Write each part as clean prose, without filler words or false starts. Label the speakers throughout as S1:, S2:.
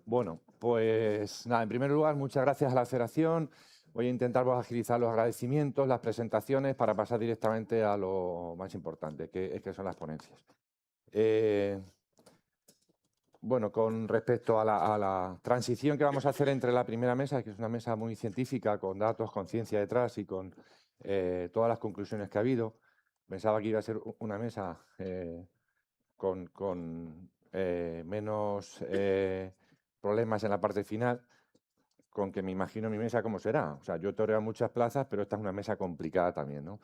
S1: Bueno, pues nada, en primer lugar, muchas gracias a la Federación. Voy a intentar agilizar los agradecimientos, las presentaciones, para pasar directamente a lo más importante, que son las ponencias. Bueno, con respecto a la transición que vamos a hacer entre la primera mesa, que es una mesa muy científica, con datos, con ciencia detrás y con todas las conclusiones que ha habido, pensaba que iba a ser una mesa con menos problemas en la parte final, con que me imagino mi mesa cómo será. O sea, yo toreo muchas plazas, pero esta es una mesa complicada también, ¿no?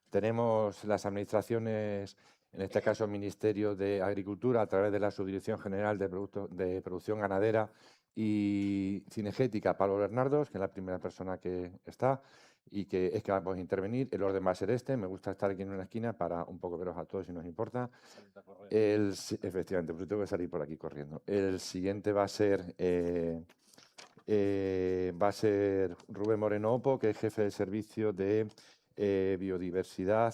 S1: Tenemos las administraciones, en este caso el Ministerio de Agricultura, a través de la Subdirección General de Producción Ganadera y Cinegética, Pablo Bernardos, que es la primera persona que está y que es que vamos a intervenir. El orden va a ser este. Me gusta estar aquí en una esquina para un poco veros a todos si nos importa. Efectivamente, pues tengo que salir por aquí corriendo. El siguiente va a ser Rubén Moreno Opo, que es jefe de servicio de biodiversidad,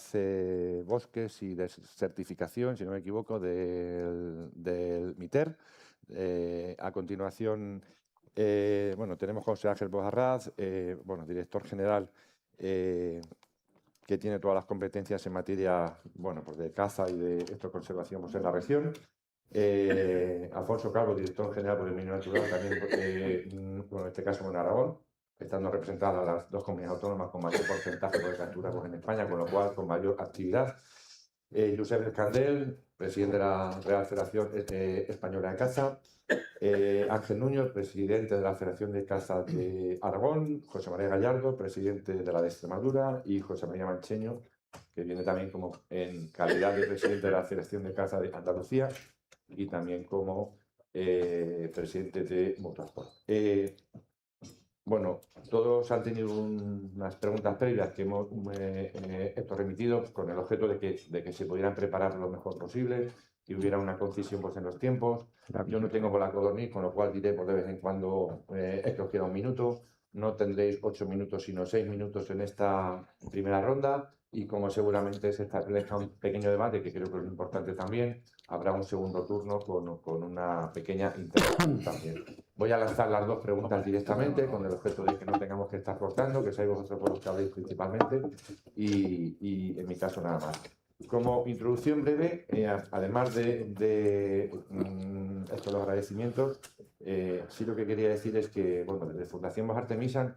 S1: bosques y de certificación, si no me equivoco, del MITER. A continuación, bueno, tenemos José Ángel Bojarraz, bueno, director general, que tiene todas las competencias en materia, bueno, pues de caza y de conservación pues, en la región. Alfonso Calvo, director general del Medio Natural, también, bueno, en este caso en Aragón, estando representadas las dos comunidades autónomas con mayor porcentaje de captura pues, en España, con lo cual con mayor actividad. Josep Escandel, presidente de la Real Federación Española de Caza. Ángel Nuño, presidente de la Federación de Caza de Aragón. José María Gallardo, presidente de la de Extremadura. Y José María Mancheño, que viene también como en calidad de presidente de la Federación de Caza de Andalucía y también como presidente de Motorsport. Bueno, todos han tenido unas preguntas previas que hemos remitido con el objeto de que se pudieran preparar lo mejor posible, que hubiera una concisión pues, en los tiempos. Yo no tengo la codorniz, con lo cual diré pues, de vez en cuando que os queda un minuto. No tendréis 8 minutos, sino 6 minutos en esta primera ronda. Y como seguramente se establezca un pequeño debate, que creo que es importante también, habrá un segundo turno con una pequeña intervención también. Voy a lanzar las dos preguntas directamente, con el objeto de que no tengamos que estar cortando, que seáis vosotros por los que habléis principalmente, y en mi caso nada más. Como introducción breve, además de estos agradecimientos, sí lo que quería decir es que, bueno, desde Fundación Vox Artemisan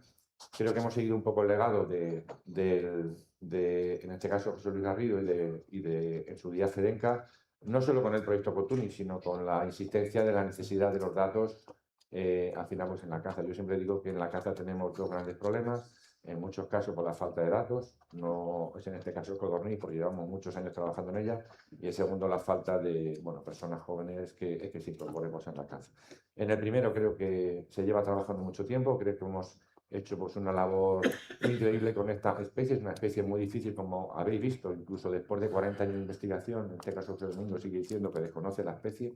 S1: creo que hemos seguido un poco el legado en este caso, José Luis Garrido y en su día Fedenca, no solo con el proyecto Cotuni, sino con la insistencia de la necesidad de los datos, al final, pues en la caza. Yo siempre digo que en la caza tenemos dos grandes problemas, en muchos casos por la falta de datos, no es en este caso el codorniz, porque llevamos muchos años trabajando en ella, y el segundo, la falta de personas jóvenes que se incorporemos en la caza. En el primero creo que se lleva trabajando mucho tiempo, creo que hemos hecho pues, una labor increíble con esta especie. Es una especie muy difícil, como habéis visto, incluso después de 40 años de investigación, en este caso José Domingo sigue diciendo que desconoce la especie,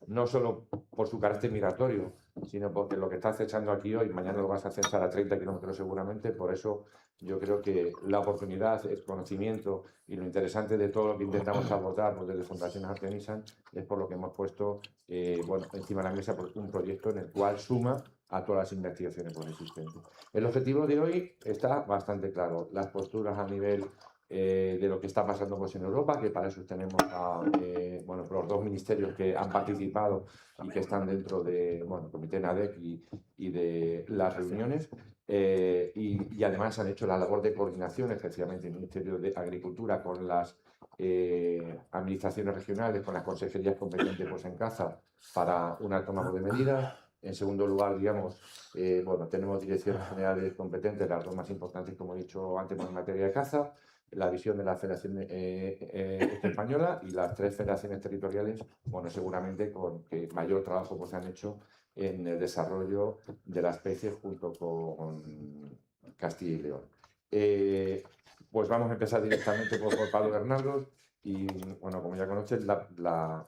S1: no solo por su carácter migratorio, sino porque lo que está acechando aquí hoy, mañana lo vas a acechar a 30 kilómetros seguramente. Por eso yo creo que la oportunidad, el conocimiento y lo interesante de todo lo que intentamos abordar pues, desde Fundación Artemisan es por lo que hemos puesto bueno, encima de la mesa un proyecto en el cual suma a todas las investigaciones existentes. El objetivo de hoy está bastante claro, las posturas a nivel de lo que está pasando pues, en Europa, que para eso tenemos a bueno, los dos ministerios que han participado y que están dentro del Comité NADEC y de las reuniones, y además han hecho la labor de coordinación, especialmente el Ministerio de Agricultura con las administraciones regionales, con las consejerías competentes pues, en caza, para una toma de medidas. En segundo lugar, digamos, bueno, tenemos direcciones generales competentes, las dos más importantes, como he dicho antes, en materia de caza, la visión de la Federación Española y las tres federaciones territoriales, bueno, seguramente con que mayor trabajo pues, han hecho en el desarrollo de la especie junto con Castilla y León. Pues vamos a empezar directamente por Pablo Bernardos y, bueno, como ya conoces, la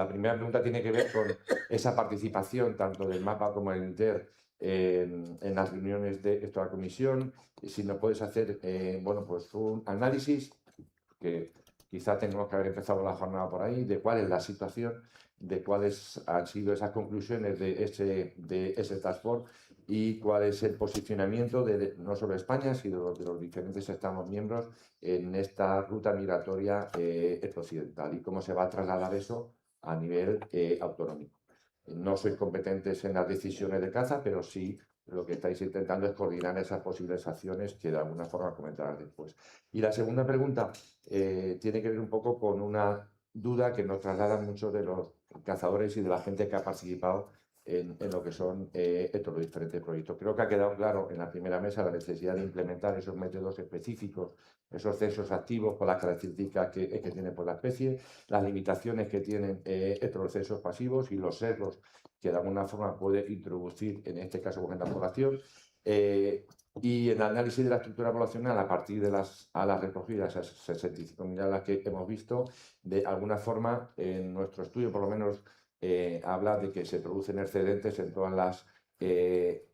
S1: primera pregunta tiene que ver con esa participación tanto del MAPA como del INTER en las reuniones de esta comisión. Si nos puedes hacer bueno, pues un análisis que quizá tenemos que haber empezado la jornada por ahí, de cuál es la situación, de cuáles han sido esas conclusiones de ese Task Force y cuál es el posicionamiento no solo de España, sino de los diferentes Estados miembros en esta ruta migratoria occidental y cómo se va a trasladar eso a nivel autonómico. No sois competentes en las decisiones de caza, pero sí lo que estáis intentando es coordinar esas posibles acciones que de alguna forma comentarás después. Y la segunda pregunta tiene que ver un poco con una duda que nos trasladan muchos de los cazadores y de la gente que ha participado en lo que son estos diferentes proyectos. Creo que ha quedado claro en la primera mesa la necesidad de implementar esos métodos específicos, esos censos activos con las características que tienen por la especie, las limitaciones que tienen estos censos pasivos y los sesgos que de alguna forma puede introducir, en este caso, en la población. Y en el análisis de la estructura poblacional, a partir de las alas recogidas, esas 65.000 alas que hemos visto, de alguna forma, en nuestro estudio, por lo menos, habla de que se producen excedentes en todas las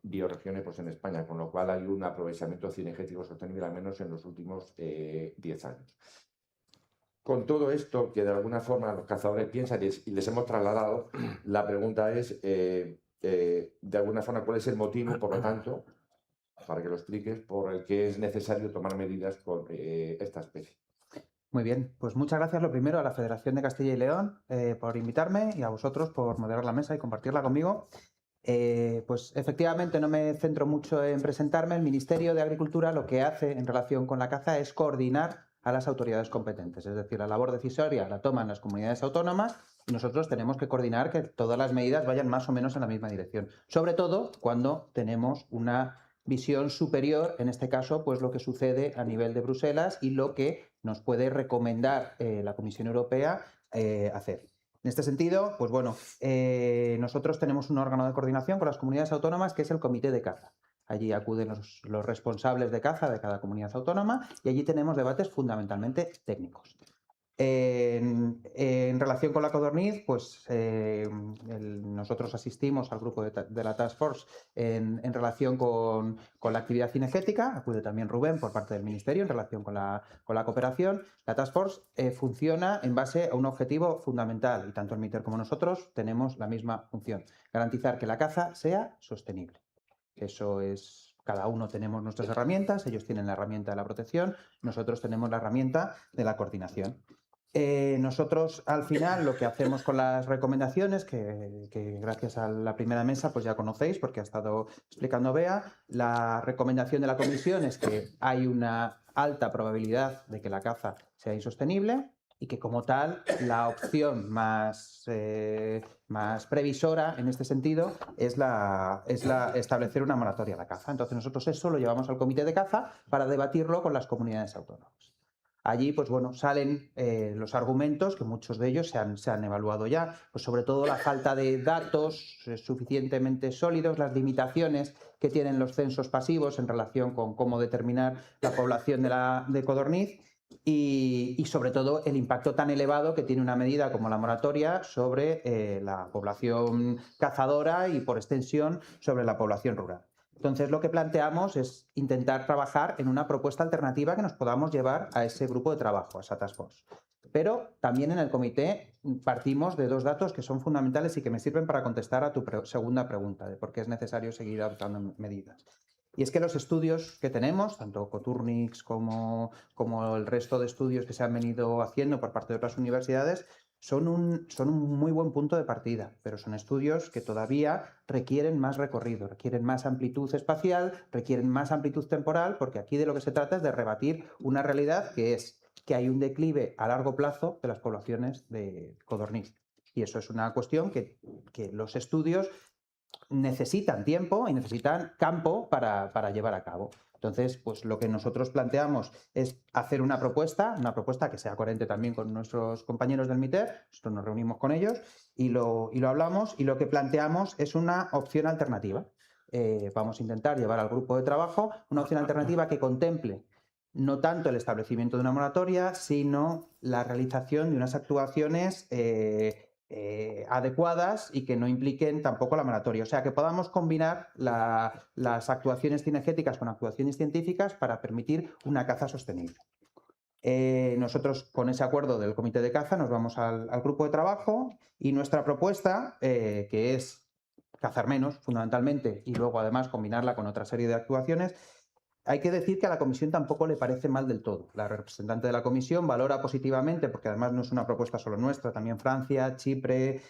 S1: bioregiones pues, en España, con lo cual hay un aprovechamiento cinegético sostenible, al menos en los últimos 10 años. Con todo esto, que de alguna forma los cazadores piensan y les hemos trasladado, la pregunta es, de alguna forma, ¿cuál es el motivo, por lo tanto, para que lo expliques, por el que es necesario tomar medidas con esta especie?
S2: Muy bien, pues muchas gracias lo primero a la Federación de Castilla y León por invitarme y a vosotros por moderar la mesa y compartirla conmigo. Pues efectivamente no me centro mucho en presentarme. El Ministerio de Agricultura lo que hace en relación con la caza es coordinar a las autoridades competentes, es decir, la labor decisoria la toman las comunidades autónomas y nosotros tenemos que coordinar que todas las medidas vayan más o menos en la misma dirección, sobre todo cuando tenemos una visión superior, en este caso, pues lo que sucede a nivel de Bruselas y lo que nos puede recomendar la Comisión Europea hacer. En este sentido, pues bueno, nosotros tenemos un órgano de coordinación con las comunidades autónomas que es el Comité de Caza. Allí acuden los responsables de caza de cada comunidad autónoma y allí tenemos debates fundamentalmente técnicos. En relación con la codorniz, pues nosotros asistimos al grupo de la Task Force en relación con la actividad cinegética, acude también Rubén por parte del Ministerio en relación con la cooperación. La Task Force funciona en base a un objetivo fundamental y tanto el MITER como nosotros tenemos la misma función, garantizar que la caza sea sostenible. Eso es, cada uno tenemos nuestras herramientas, ellos tienen la herramienta de la protección, nosotros tenemos la herramienta de la coordinación. Nosotros al final lo que hacemos con las recomendaciones, que gracias a la primera mesa pues ya conocéis porque ha estado explicando Bea, la recomendación de la comisión es que hay una alta probabilidad de que la caza sea insostenible y que como tal la opción más previsora en este sentido es establecer una moratoria a la caza. Entonces nosotros eso lo llevamos al comité de caza para debatirlo con las comunidades autónomas. Allí, pues bueno, salen los argumentos, que muchos de ellos se han evaluado ya, pues sobre todo la falta de datos suficientemente sólidos, las limitaciones que tienen los censos pasivos en relación con cómo determinar la población de codorniz y sobre todo el impacto tan elevado que tiene una medida como la moratoria sobre la población cazadora y por extensión sobre la población rural. Entonces, lo que planteamos es intentar trabajar en una propuesta alternativa que nos podamos llevar a ese grupo de trabajo, a esa task force. Pero también en el comité partimos de dos datos que son fundamentales y que me sirven para contestar a tu segunda pregunta de por qué es necesario seguir adoptando medidas. Y es que los estudios que tenemos, tanto Coturnix como el resto de estudios que se han venido haciendo por parte de otras universidades, son un muy buen punto de partida, pero son estudios que todavía requieren más recorrido, requieren más amplitud espacial, requieren más amplitud temporal, porque aquí de lo que se trata es de rebatir una realidad que es que hay un declive a largo plazo de las poblaciones de codorniz. Y eso es una cuestión que los estudios necesitan tiempo y necesitan campo para llevar a cabo. Entonces, pues lo que nosotros planteamos es hacer una propuesta que sea coherente también con nuestros compañeros del MITER. Nosotros nos reunimos con ellos y lo hablamos y lo que planteamos es una opción alternativa. Vamos a intentar llevar al grupo de trabajo una opción alternativa que contemple no tanto el establecimiento de una moratoria, sino la realización de unas actuaciones adecuadas y que no impliquen tampoco la moratoria. O sea, que podamos combinar las actuaciones cinegéticas con actuaciones científicas para permitir una caza sostenible. Nosotros, con ese acuerdo del comité de caza, nos vamos al grupo de trabajo y nuestra propuesta, que es cazar menos, fundamentalmente, y luego además combinarla con otra serie de actuaciones. Hay que decir que a la comisión tampoco le parece mal del todo. La representante de la comisión valora positivamente, porque además no es una propuesta solo nuestra, también Francia, Chipre,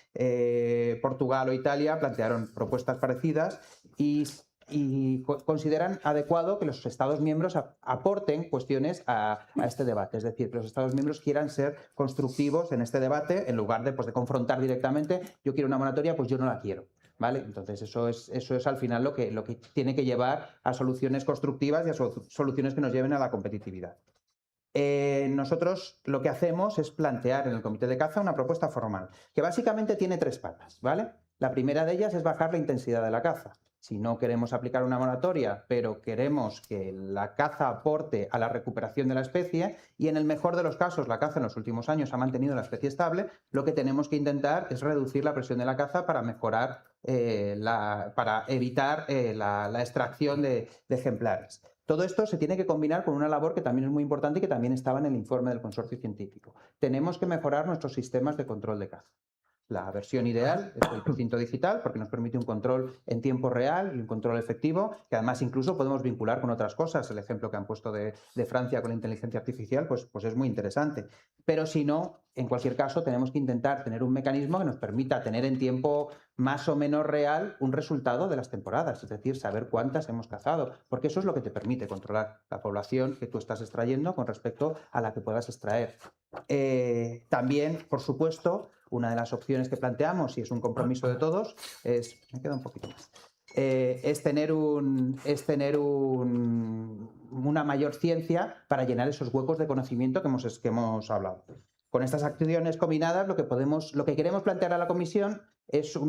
S2: Portugal o Italia plantearon propuestas parecidas y consideran adecuado que los Estados miembros aporten cuestiones a este debate. Es decir, que los Estados miembros quieran ser constructivos en este debate en lugar de, pues, de confrontar directamente. Yo quiero una moratoria, pues yo no la quiero. ¿Vale? Entonces, eso es al final lo que tiene que llevar a soluciones constructivas y a soluciones que nos lleven a la competitividad. Nosotros lo que hacemos es plantear en el comité de caza una propuesta formal, que básicamente tiene 3 patas, ¿vale? La primera de ellas es bajar la intensidad de la caza. Si no queremos aplicar una moratoria, pero queremos que la caza aporte a la recuperación de la especie, y en el mejor de los casos la caza en los últimos años ha mantenido la especie estable, lo que tenemos que intentar es reducir la presión de la caza para mejorar, para evitar la extracción de ejemplares. Todo esto se tiene que combinar con una labor que también es muy importante y que también estaba en el informe del consorcio científico. Tenemos que mejorar nuestros sistemas de control de caza. La versión ideal es el precinto digital, porque nos permite un control en tiempo real y un control efectivo, que además incluso podemos vincular con otras cosas. El ejemplo que han puesto de Francia con la inteligencia artificial, pues es muy interesante. Pero si no, en cualquier caso, tenemos que intentar tener un mecanismo que nos permita tener en tiempo más o menos real un resultado de las temporadas, es decir, saber cuántas hemos cazado, porque eso es lo que te permite controlar la población que tú estás extrayendo con respecto a la que puedas extraer. También, por supuesto, una de las opciones que planteamos, y es un compromiso de todos, es... Me queda un poquito más. Es tener una mayor ciencia para llenar esos huecos de conocimiento que hemos hablado. Con estas acciones combinadas, lo que queremos plantear a la comisión es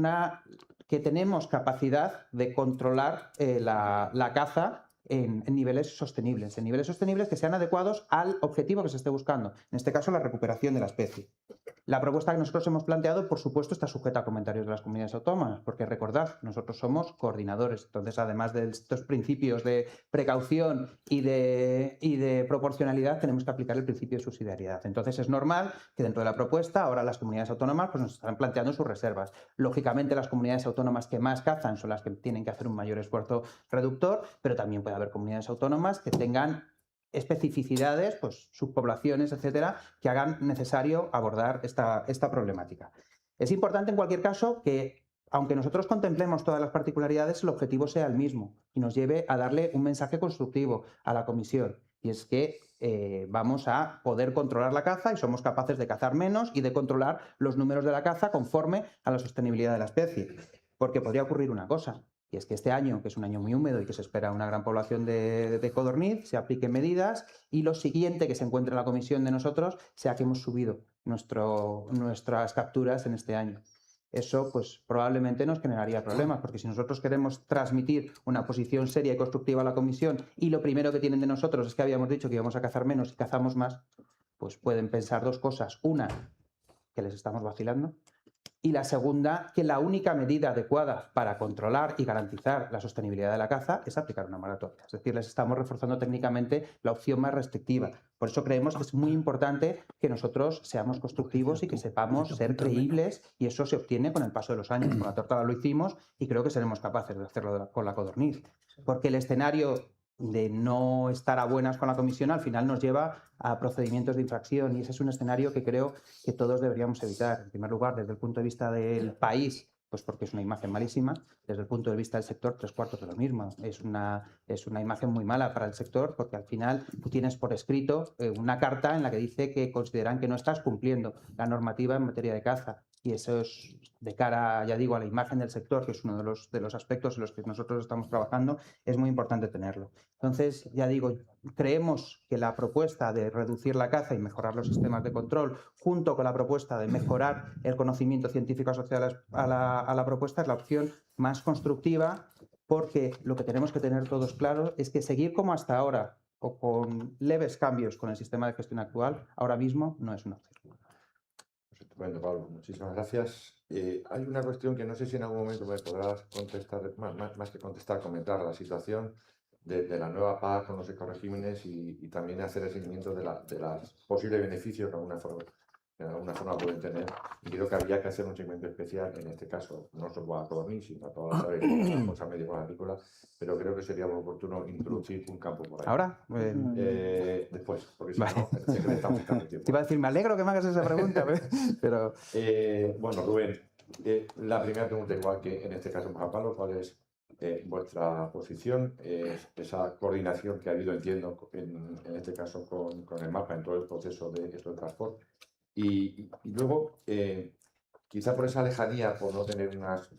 S2: que tenemos capacidad de controlar la caza en niveles sostenibles que sean adecuados al objetivo que se esté buscando, en este caso la recuperación de la especie. La propuesta que nosotros hemos planteado, por supuesto, está sujeta a comentarios de las comunidades autónomas, porque recordad, nosotros somos coordinadores, entonces además de estos principios de precaución y de proporcionalidad, tenemos que aplicar el principio de subsidiariedad. Entonces es normal que dentro de la propuesta ahora las comunidades autónomas pues, nos están planteando sus reservas. Lógicamente las comunidades autónomas que más cazan son las que tienen que hacer un mayor esfuerzo reductor, pero también puede haber comunidades autónomas que tengan especificidades, pues subpoblaciones, etcétera, que hagan necesario abordar esta problemática. Es importante en cualquier caso que, aunque nosotros contemplemos todas las particularidades, el objetivo sea el mismo y nos lleve a darle un mensaje constructivo a la comisión, y es que vamos a poder controlar la caza y somos capaces de cazar menos y de controlar los números de la caza conforme a la sostenibilidad de la especie. Porque podría ocurrir una cosa, y es que este año, que es un año muy húmedo y que se espera una gran población de codorniz, se apliquen medidas, y lo siguiente que se encuentre en la comisión de nosotros sea que hemos subido nuestras capturas en este año. Eso pues probablemente nos generaría problemas, porque si nosotros queremos transmitir una posición seria y constructiva a la comisión y lo primero que tienen de nosotros es que habíamos dicho que íbamos a cazar menos y cazamos más, pues pueden pensar 2 cosas. Una, que les estamos vacilando, y la segunda, que la única medida adecuada para controlar y garantizar la sostenibilidad de la caza es aplicar una moratoria. Es decir, les estamos reforzando técnicamente la opción más restrictiva. Por eso creemos que es muy importante que nosotros seamos constructivos y que sepamos ser creíbles, y eso se obtiene con el paso de los años. Con la tórtola lo hicimos y creo que seremos capaces de hacerlo con la codorniz. Porque el escenario de no estar a buenas con la comisión al final nos lleva a procedimientos de infracción, y ese es un escenario que creo que todos deberíamos evitar. En primer lugar, desde el punto de vista del país, pues porque es una imagen malísima. Desde el punto de vista del sector, 3/4 de lo mismo. Es una imagen muy mala para el sector, porque al final tú tienes por escrito una carta en la que dice que consideran que no estás cumpliendo la normativa en materia de caza, y eso es de cara, ya digo, a la imagen del sector, que es uno de los aspectos en los que nosotros estamos trabajando, es muy importante tenerlo. Entonces, ya digo, creemos que la propuesta de reducir la caza y mejorar los sistemas de control, junto con la propuesta de mejorar el conocimiento científico asociado a la propuesta, es la opción más constructiva, porque lo que tenemos que tener todos claro es que seguir como hasta ahora o con leves cambios con el sistema de gestión actual, ahora mismo no es una opción.
S1: Estupendo, Pablo. Muchísimas gracias. Hay una cuestión que no sé si en algún momento me podrás contestar, más que contestar, comentar la situación de la nueva PAC con los ecoregímenes y también hacer el seguimiento de los posibles beneficios que de alguna forma pueden tener. Y creo que habría que hacer un segmento especial, en este caso, no solo a Codorniz, sino a todas las aves, a la cosa médico-agrícola, pero creo que sería oportuno introducir un campo por ahí.
S2: ¿Ahora?
S1: Después, porque si no, sé que le estamos quitando tiempo.
S2: Te iba a decir, me alegro que me hagas esa pregunta, pero...
S1: Bueno, Rubén, la primera pregunta, igual que en este caso, Juan Pablo, ¿cuál es vuestra posición? Esa coordinación que ha habido, entiendo, en este caso con el MAPA en todo el proceso de esto de transporte. Y luego, quizá por esa lejanía, por no tener unas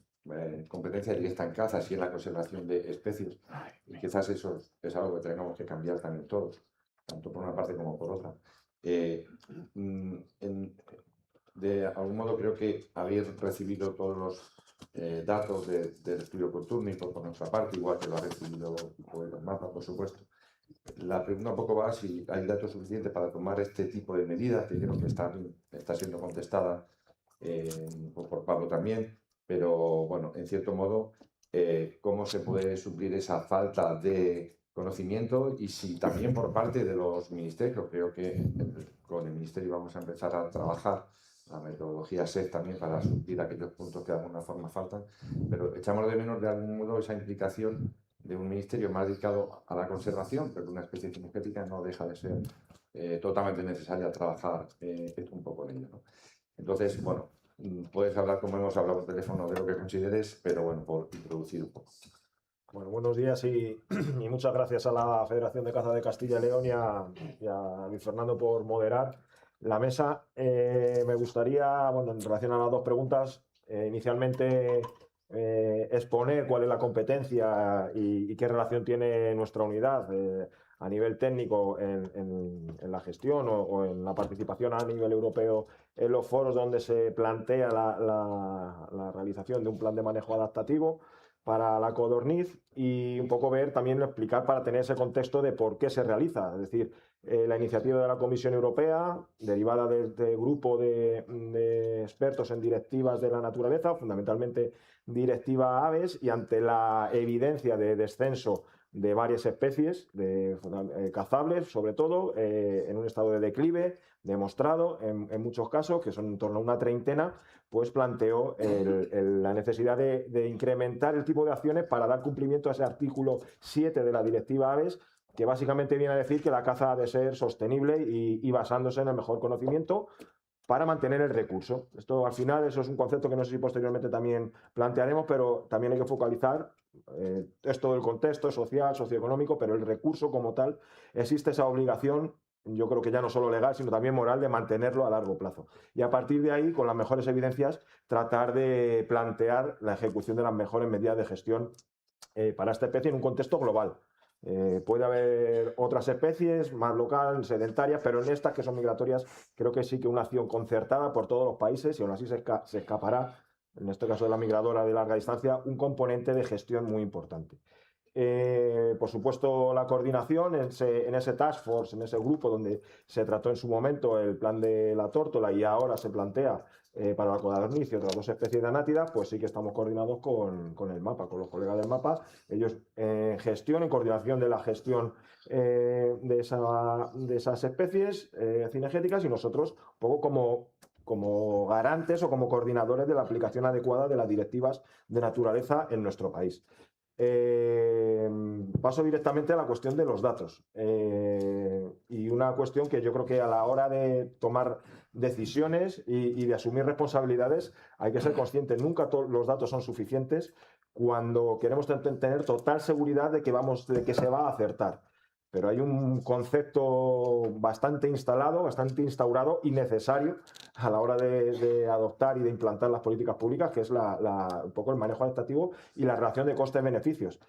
S1: competencias directas en cazas y en la conservación de especies, y quizás eso es algo que tenemos que cambiar también todos, tanto por una parte como por otra. De algún modo creo que habéis recibido todos los datos del estudio Codorniz por nuestra parte, igual que lo ha recibido el MAPA, por supuesto. La pregunta un poco va si hay datos suficientes para tomar este tipo de medidas, que creo que está siendo contestada por Pablo también, pero bueno, en cierto modo, cómo se puede suplir esa falta de conocimiento y si también por parte de los ministerios, creo que con el ministerio vamos a empezar a trabajar la metodología SET también para suplir aquellos puntos que de alguna forma faltan, pero echamos de menos de algún modo esa implicación de un ministerio más dedicado a la conservación, pero una especie cinegética no deja de ser totalmente necesaria trabajar esto un poco en ello, ¿no? Entonces, bueno, puedes hablar como hemos hablado por teléfono de lo que consideres, pero bueno, por introducir un poco.
S3: Bueno, buenos días y muchas gracias a la Federación de Caza de Castilla y León y a Luis Fernando por moderar la mesa. Me gustaría, bueno, en relación a las dos preguntas, inicialmente exponer cuál es la competencia y qué relación tiene nuestra unidad a nivel técnico en la gestión o en la participación a nivel europeo en los foros donde se plantea la realización de un plan de manejo adaptativo para la codorniz y un poco ver, también explicar para tener ese contexto de por qué se realiza. Es decir, la iniciativa de la Comisión Europea, derivada de este grupo de expertos en directivas de la naturaleza, fundamentalmente directiva aves, y ante la evidencia de descenso de varias especies cazables, sobre todo, en un estado de declive, demostrado en muchos casos, que son en torno a una treintena, pues planteó la necesidad de incrementar el tipo de acciones para dar cumplimiento a ese artículo 7 de la Directiva Aves, que básicamente viene a decir que la caza ha de ser sostenible y basándose en el mejor conocimiento para mantener el recurso. Esto al final, eso es un concepto que no sé si posteriormente también plantearemos, pero también hay que focalizar, es todo el contexto social, socioeconómico, pero el recurso como tal, existe esa obligación, yo creo que ya no solo legal, sino también moral, de mantenerlo a largo plazo. Y a partir de ahí, con las mejores evidencias, tratar de plantear la ejecución de las mejores medidas de gestión para esta especie en un contexto global. Puede haber otras especies más locales, sedentarias, pero en estas que son migratorias creo que sí que una acción concertada por todos los países, y aún así se escapará, en este caso de la migradora de larga distancia, un componente de gestión muy importante. Por supuesto, la coordinación en ese task force, en ese grupo donde se trató en su momento el plan de la tórtola y ahora se plantea para la codorniz y otras dos especies de anátidas, pues sí que estamos coordinados con el MAPA, con los colegas del MAPA. Ellos en coordinación de la gestión de esas especies cinegéticas, y nosotros un poco como garantes o como coordinadores de la aplicación adecuada de las directivas de naturaleza en nuestro país. Paso directamente a la cuestión de los datos, y una cuestión que yo creo que a la hora de tomar decisiones y de asumir responsabilidades hay que ser conscientes. Nunca los datos son suficientes cuando queremos tener total seguridad de que se va a acertar. Pero hay un concepto bastante instalado, bastante instaurado y necesario a la hora de adoptar y de implantar las políticas públicas, que es un poco el manejo adaptativo y la relación de costes-beneficios.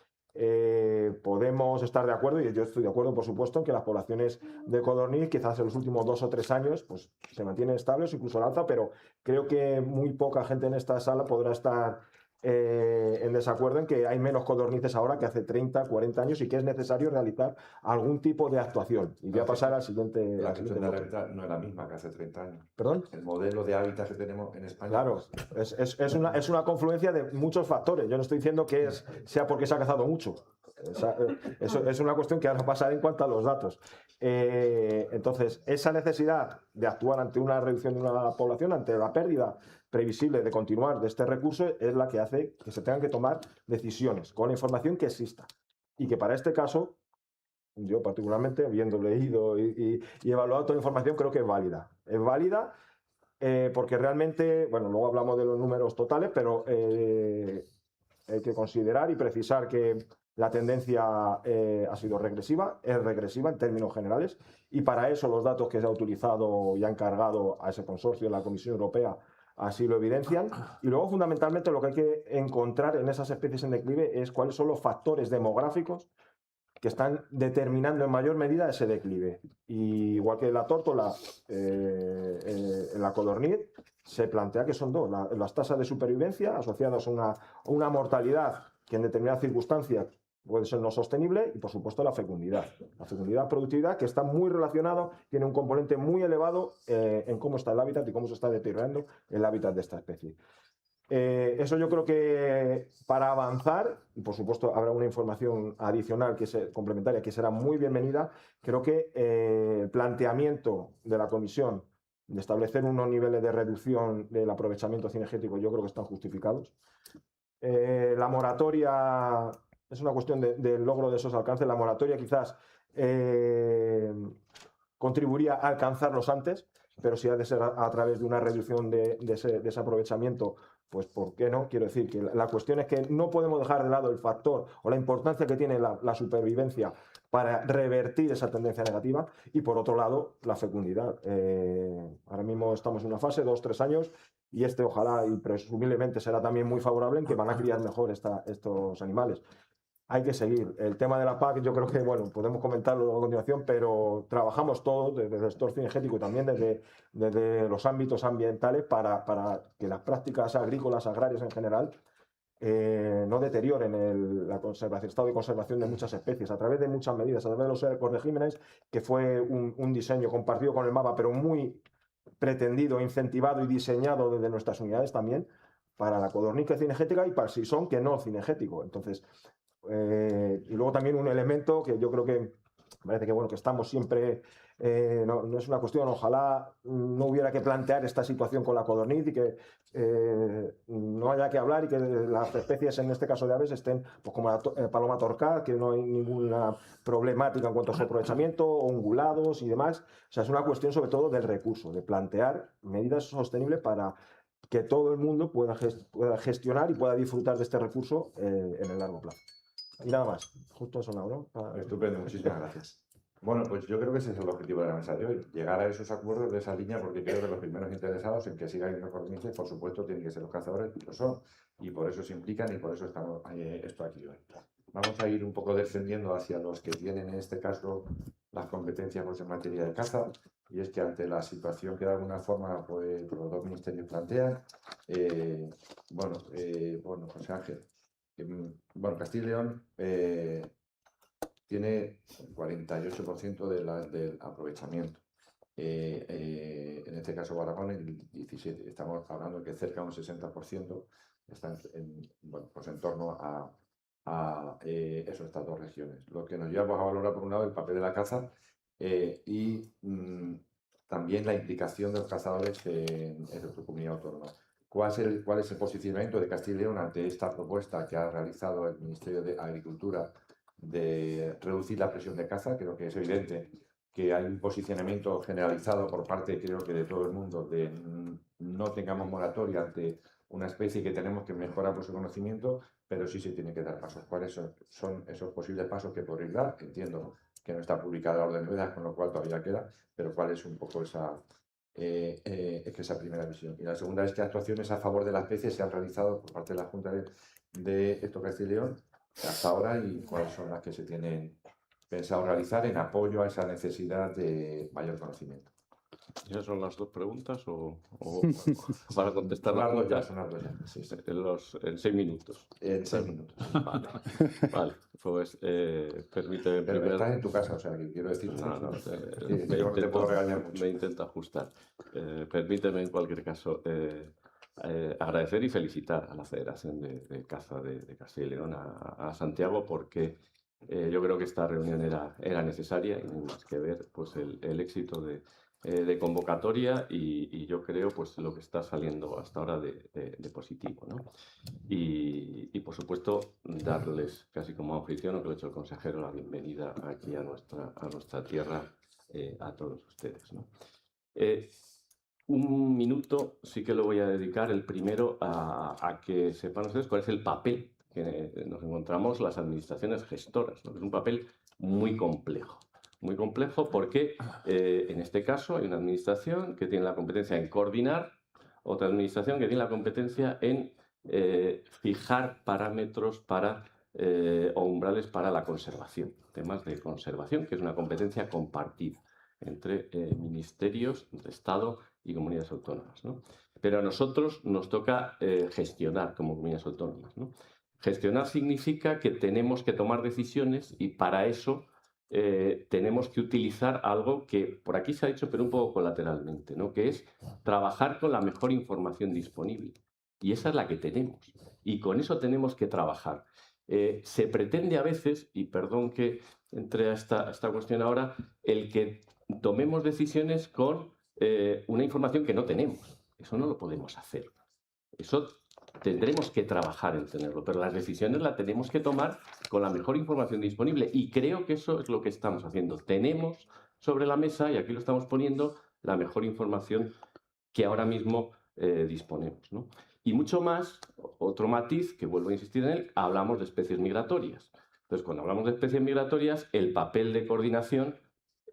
S3: Podemos estar de acuerdo, y yo estoy de acuerdo, por supuesto, en que las poblaciones de codorniz quizás en los últimos 2 o 3 años pues, se mantienen estables, incluso al alza, pero creo que muy poca gente en esta sala podrá estar en desacuerdo en que hay menos codornices ahora que hace 30, 40 años y que es necesario realizar algún tipo de actuación. Y voy a pasar al siguiente.
S1: La gestión de hábitat no es la misma que hace 30 años.
S3: ¿Perdón?
S1: El modelo de hábitat que tenemos en España.
S3: Claro, es una confluencia de muchos factores. Yo no estoy diciendo que sea porque se ha cazado mucho. Eso es una cuestión que ahora pasará en cuanto a los datos. Entonces, esa necesidad de actuar ante una reducción de una población, ante la pérdida previsible de continuar de este recurso, es la que hace que se tengan que tomar decisiones con la información que exista. Y que para este caso, yo particularmente, habiendo leído y evaluado toda la información, creo que es válida. Es válida porque realmente, bueno, luego hablamos de los números totales, pero hay que considerar y precisar que la tendencia ha sido regresiva, es regresiva en términos generales, y para eso los datos que se ha utilizado y han cargado a ese consorcio de la Comisión Europea así lo evidencian. Y luego, fundamentalmente, lo que hay que encontrar en esas especies en declive es cuáles son los factores demográficos que están determinando en mayor medida ese declive. Y igual que la tórtola, la codorniz, se plantea que son dos, las tasas de supervivencia asociadas a una mortalidad que en determinadas circunstancias puede ser no sostenible, y por supuesto la fecundidad. La fecundidad, productividad, que está muy relacionado, tiene un componente muy elevado en cómo está el hábitat y cómo se está deteriorando el hábitat de esta especie. Eso yo creo que para avanzar, y por supuesto habrá una información adicional complementaria que será muy bienvenida, creo que el planteamiento de la Comisión de establecer unos niveles de reducción del aprovechamiento cinegético yo creo que están justificados. La moratoria es una cuestión del logro de esos alcances. La moratoria quizás contribuiría a alcanzarlos antes, pero si ha de ser a través de una reducción de ese aprovechamiento, pues ¿por qué no? Quiero decir que la cuestión es que no podemos dejar de lado el factor o la importancia que tiene la supervivencia para revertir esa tendencia negativa, y por otro lado la fecundidad. Ahora mismo estamos en una fase, 2-3 años, y ojalá y presumiblemente será también muy favorable en que van a criar mejor estos animales. Hay que seguir. El tema de la PAC, yo creo que, bueno, podemos comentarlo a continuación, pero trabajamos todos desde el sector cinegético y también desde los ámbitos ambientales para que las prácticas agrícolas, agrarias en general, no deterioren el estado de conservación de muchas especies a través de muchas medidas, a través de los ecoregímenes, que fue un diseño compartido con el MAPA, pero muy pretendido, incentivado y diseñado desde nuestras unidades también, para la codorniz cinegética y para el sisón que no cinegético. Entonces, y luego también un elemento que yo creo que me parece que, bueno, que estamos siempre, no es una cuestión, ojalá no hubiera que plantear esta situación con la codorniz y que no haya que hablar y que las especies, en este caso de aves, estén pues, como la paloma torcaz, que no hay ninguna problemática en cuanto a su aprovechamiento, ongulados y demás. O sea, es una cuestión sobre todo del recurso, de plantear medidas sostenibles para que todo el mundo pueda gestionar y pueda disfrutar de este recurso en el largo plazo. Y nada más, justo eso, ¿no?
S1: Estupendo, muchísimas gracias. Bueno, pues yo creo que ese es el objetivo de la mesa de hoy, llegar a esos acuerdos de esa línea, porque creo que los primeros interesados en que siga habiendo codornices, por supuesto, tienen que ser los cazadores, y lo son, y por eso se implican y por eso estamos esto aquí hoy. Vamos a ir un poco descendiendo hacia los que tienen, en este caso, las competencias pues, en materia de caza, y es que ante la situación que de alguna forma pues, los dos ministerios plantean, bueno, José Ángel, bueno, Castilla y León tiene un 48% del aprovechamiento. En este caso, Aragón el 17%. Estamos hablando de que cerca de un 60% están pues en torno a estas dos regiones. Lo que nos lleva a valorar, por un lado, el papel de la caza y también la implicación de los cazadores en nuestra comunidad autónoma. ¿Cuál es el posicionamiento de Castilla y León ante esta propuesta que ha realizado el Ministerio de Agricultura de reducir la presión de caza? Creo que es evidente que hay un posicionamiento generalizado por parte, creo que de todo el mundo, de no tengamos moratoria ante una especie que tenemos que mejorar por su conocimiento, pero sí se tiene que dar pasos. ¿Cuáles son esos posibles pasos que podréis dar? Entiendo que no está publicada la orden de medidas, con lo cual todavía queda, pero ¿cuál es un poco esa primera visión? Y la segunda es qué actuaciones a favor de la especie se han realizado por parte de la Junta de Castilla y León hasta ahora y cuáles son las que se tienen pensado realizar en apoyo a esa necesidad de mayor conocimiento.
S4: ¿Esas son las dos preguntas o para contestar
S1: las dos ya? Sí.
S4: En 6 minutos.
S1: En 6 minutos.
S4: Vale, pues permíteme
S1: Pero
S4: primero...
S1: estás en tu casa, o sea, que quiero decir...
S4: me intento ajustar. Permíteme, en cualquier caso, agradecer y felicitar a la Federación de Caza de Castilla y León, a Santiago, porque yo creo que esta reunión era necesaria y no hay más que ver pues, el éxito de convocatoria y yo creo pues, lo que está saliendo hasta ahora de positivo, ¿no? Y, por supuesto, darles, casi como anfitrión, lo que lo ha hecho el consejero, la bienvenida aquí a nuestra tierra a todos ustedes, ¿no? Un minuto sí que lo voy a dedicar, el primero, a que sepan ustedes cuál es el papel que nos encontramos las administraciones gestoras, ¿no? Es un papel muy complejo porque en este caso hay una administración que tiene la competencia en coordinar, otra administración que tiene la competencia en fijar parámetros para, o umbrales para la conservación, temas de conservación, que es una competencia compartida entre ministerios, entre Estado y comunidades autónomas, ¿no? Pero a nosotros nos toca gestionar como comunidades autónomas, ¿no? Gestionar significa que tenemos que tomar decisiones y para eso tenemos que utilizar algo que por aquí se ha dicho, pero un poco colateralmente, ¿no? Que es trabajar con la mejor información disponible. Y esa es la que tenemos. Y con eso tenemos que trabajar. Se pretende a veces, y perdón que entre a esta cuestión ahora, el que tomemos decisiones con una información que no tenemos. Eso no lo podemos hacer. Eso tendremos que trabajar en tenerlo, pero las decisiones las tenemos que tomar con la mejor información disponible y creo que eso es lo que estamos haciendo. Tenemos sobre la mesa, y aquí lo estamos poniendo, la mejor información que ahora mismo disponemos, ¿no? Y mucho más, otro matiz, que vuelvo a insistir en él, hablamos de especies migratorias. Entonces, cuando hablamos de especies migratorias, el papel de coordinación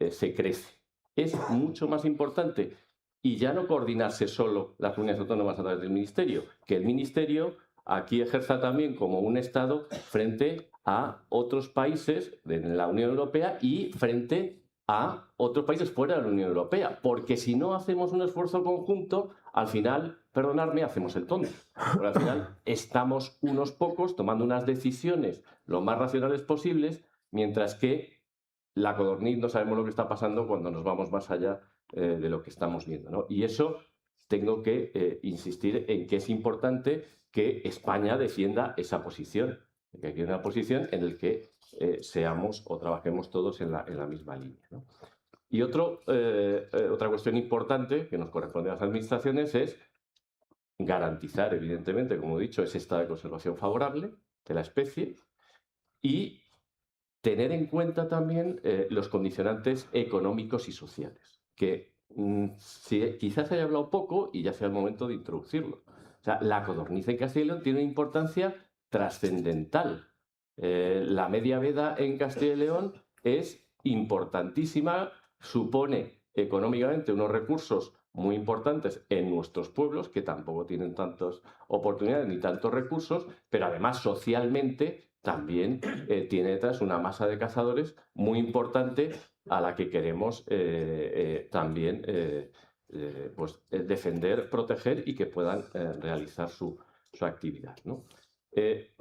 S4: se crece. Es mucho más importante y ya no coordinarse solo las comunidades autónomas a través del Ministerio, que el Ministerio aquí ejerza también como un Estado frente a otros países de la Unión Europea y frente a otros países fuera de la Unión Europea, porque si no hacemos un esfuerzo conjunto, al final, perdonadme, hacemos el tonto. Porque al final estamos unos pocos tomando unas decisiones lo más racionales posibles, mientras que la codorniz no sabemos lo que está pasando cuando nos vamos más allá de lo que estamos viendo, ¿no? Y eso tengo que insistir en que es importante que España defienda esa posición, que hay una posición en la que seamos o trabajemos todos en la misma línea, ¿no? Y otra cuestión importante que nos corresponde a las administraciones es garantizar, evidentemente, como he dicho, ese estado de conservación favorable de la especie y tener en cuenta también los condicionantes económicos y sociales, que quizás se haya hablado poco y ya sea el momento de introducirlo. O sea, la codorniz en Castilla y León tiene una importancia trascendental. La media veda en Castilla y León es importantísima, supone económicamente unos recursos muy importantes en nuestros pueblos, que tampoco tienen tantas oportunidades ni tantos recursos, pero además socialmente también tiene detrás una masa de cazadores muy importante a la que queremos también pues, defender, proteger y que puedan realizar su actividad, ¿no?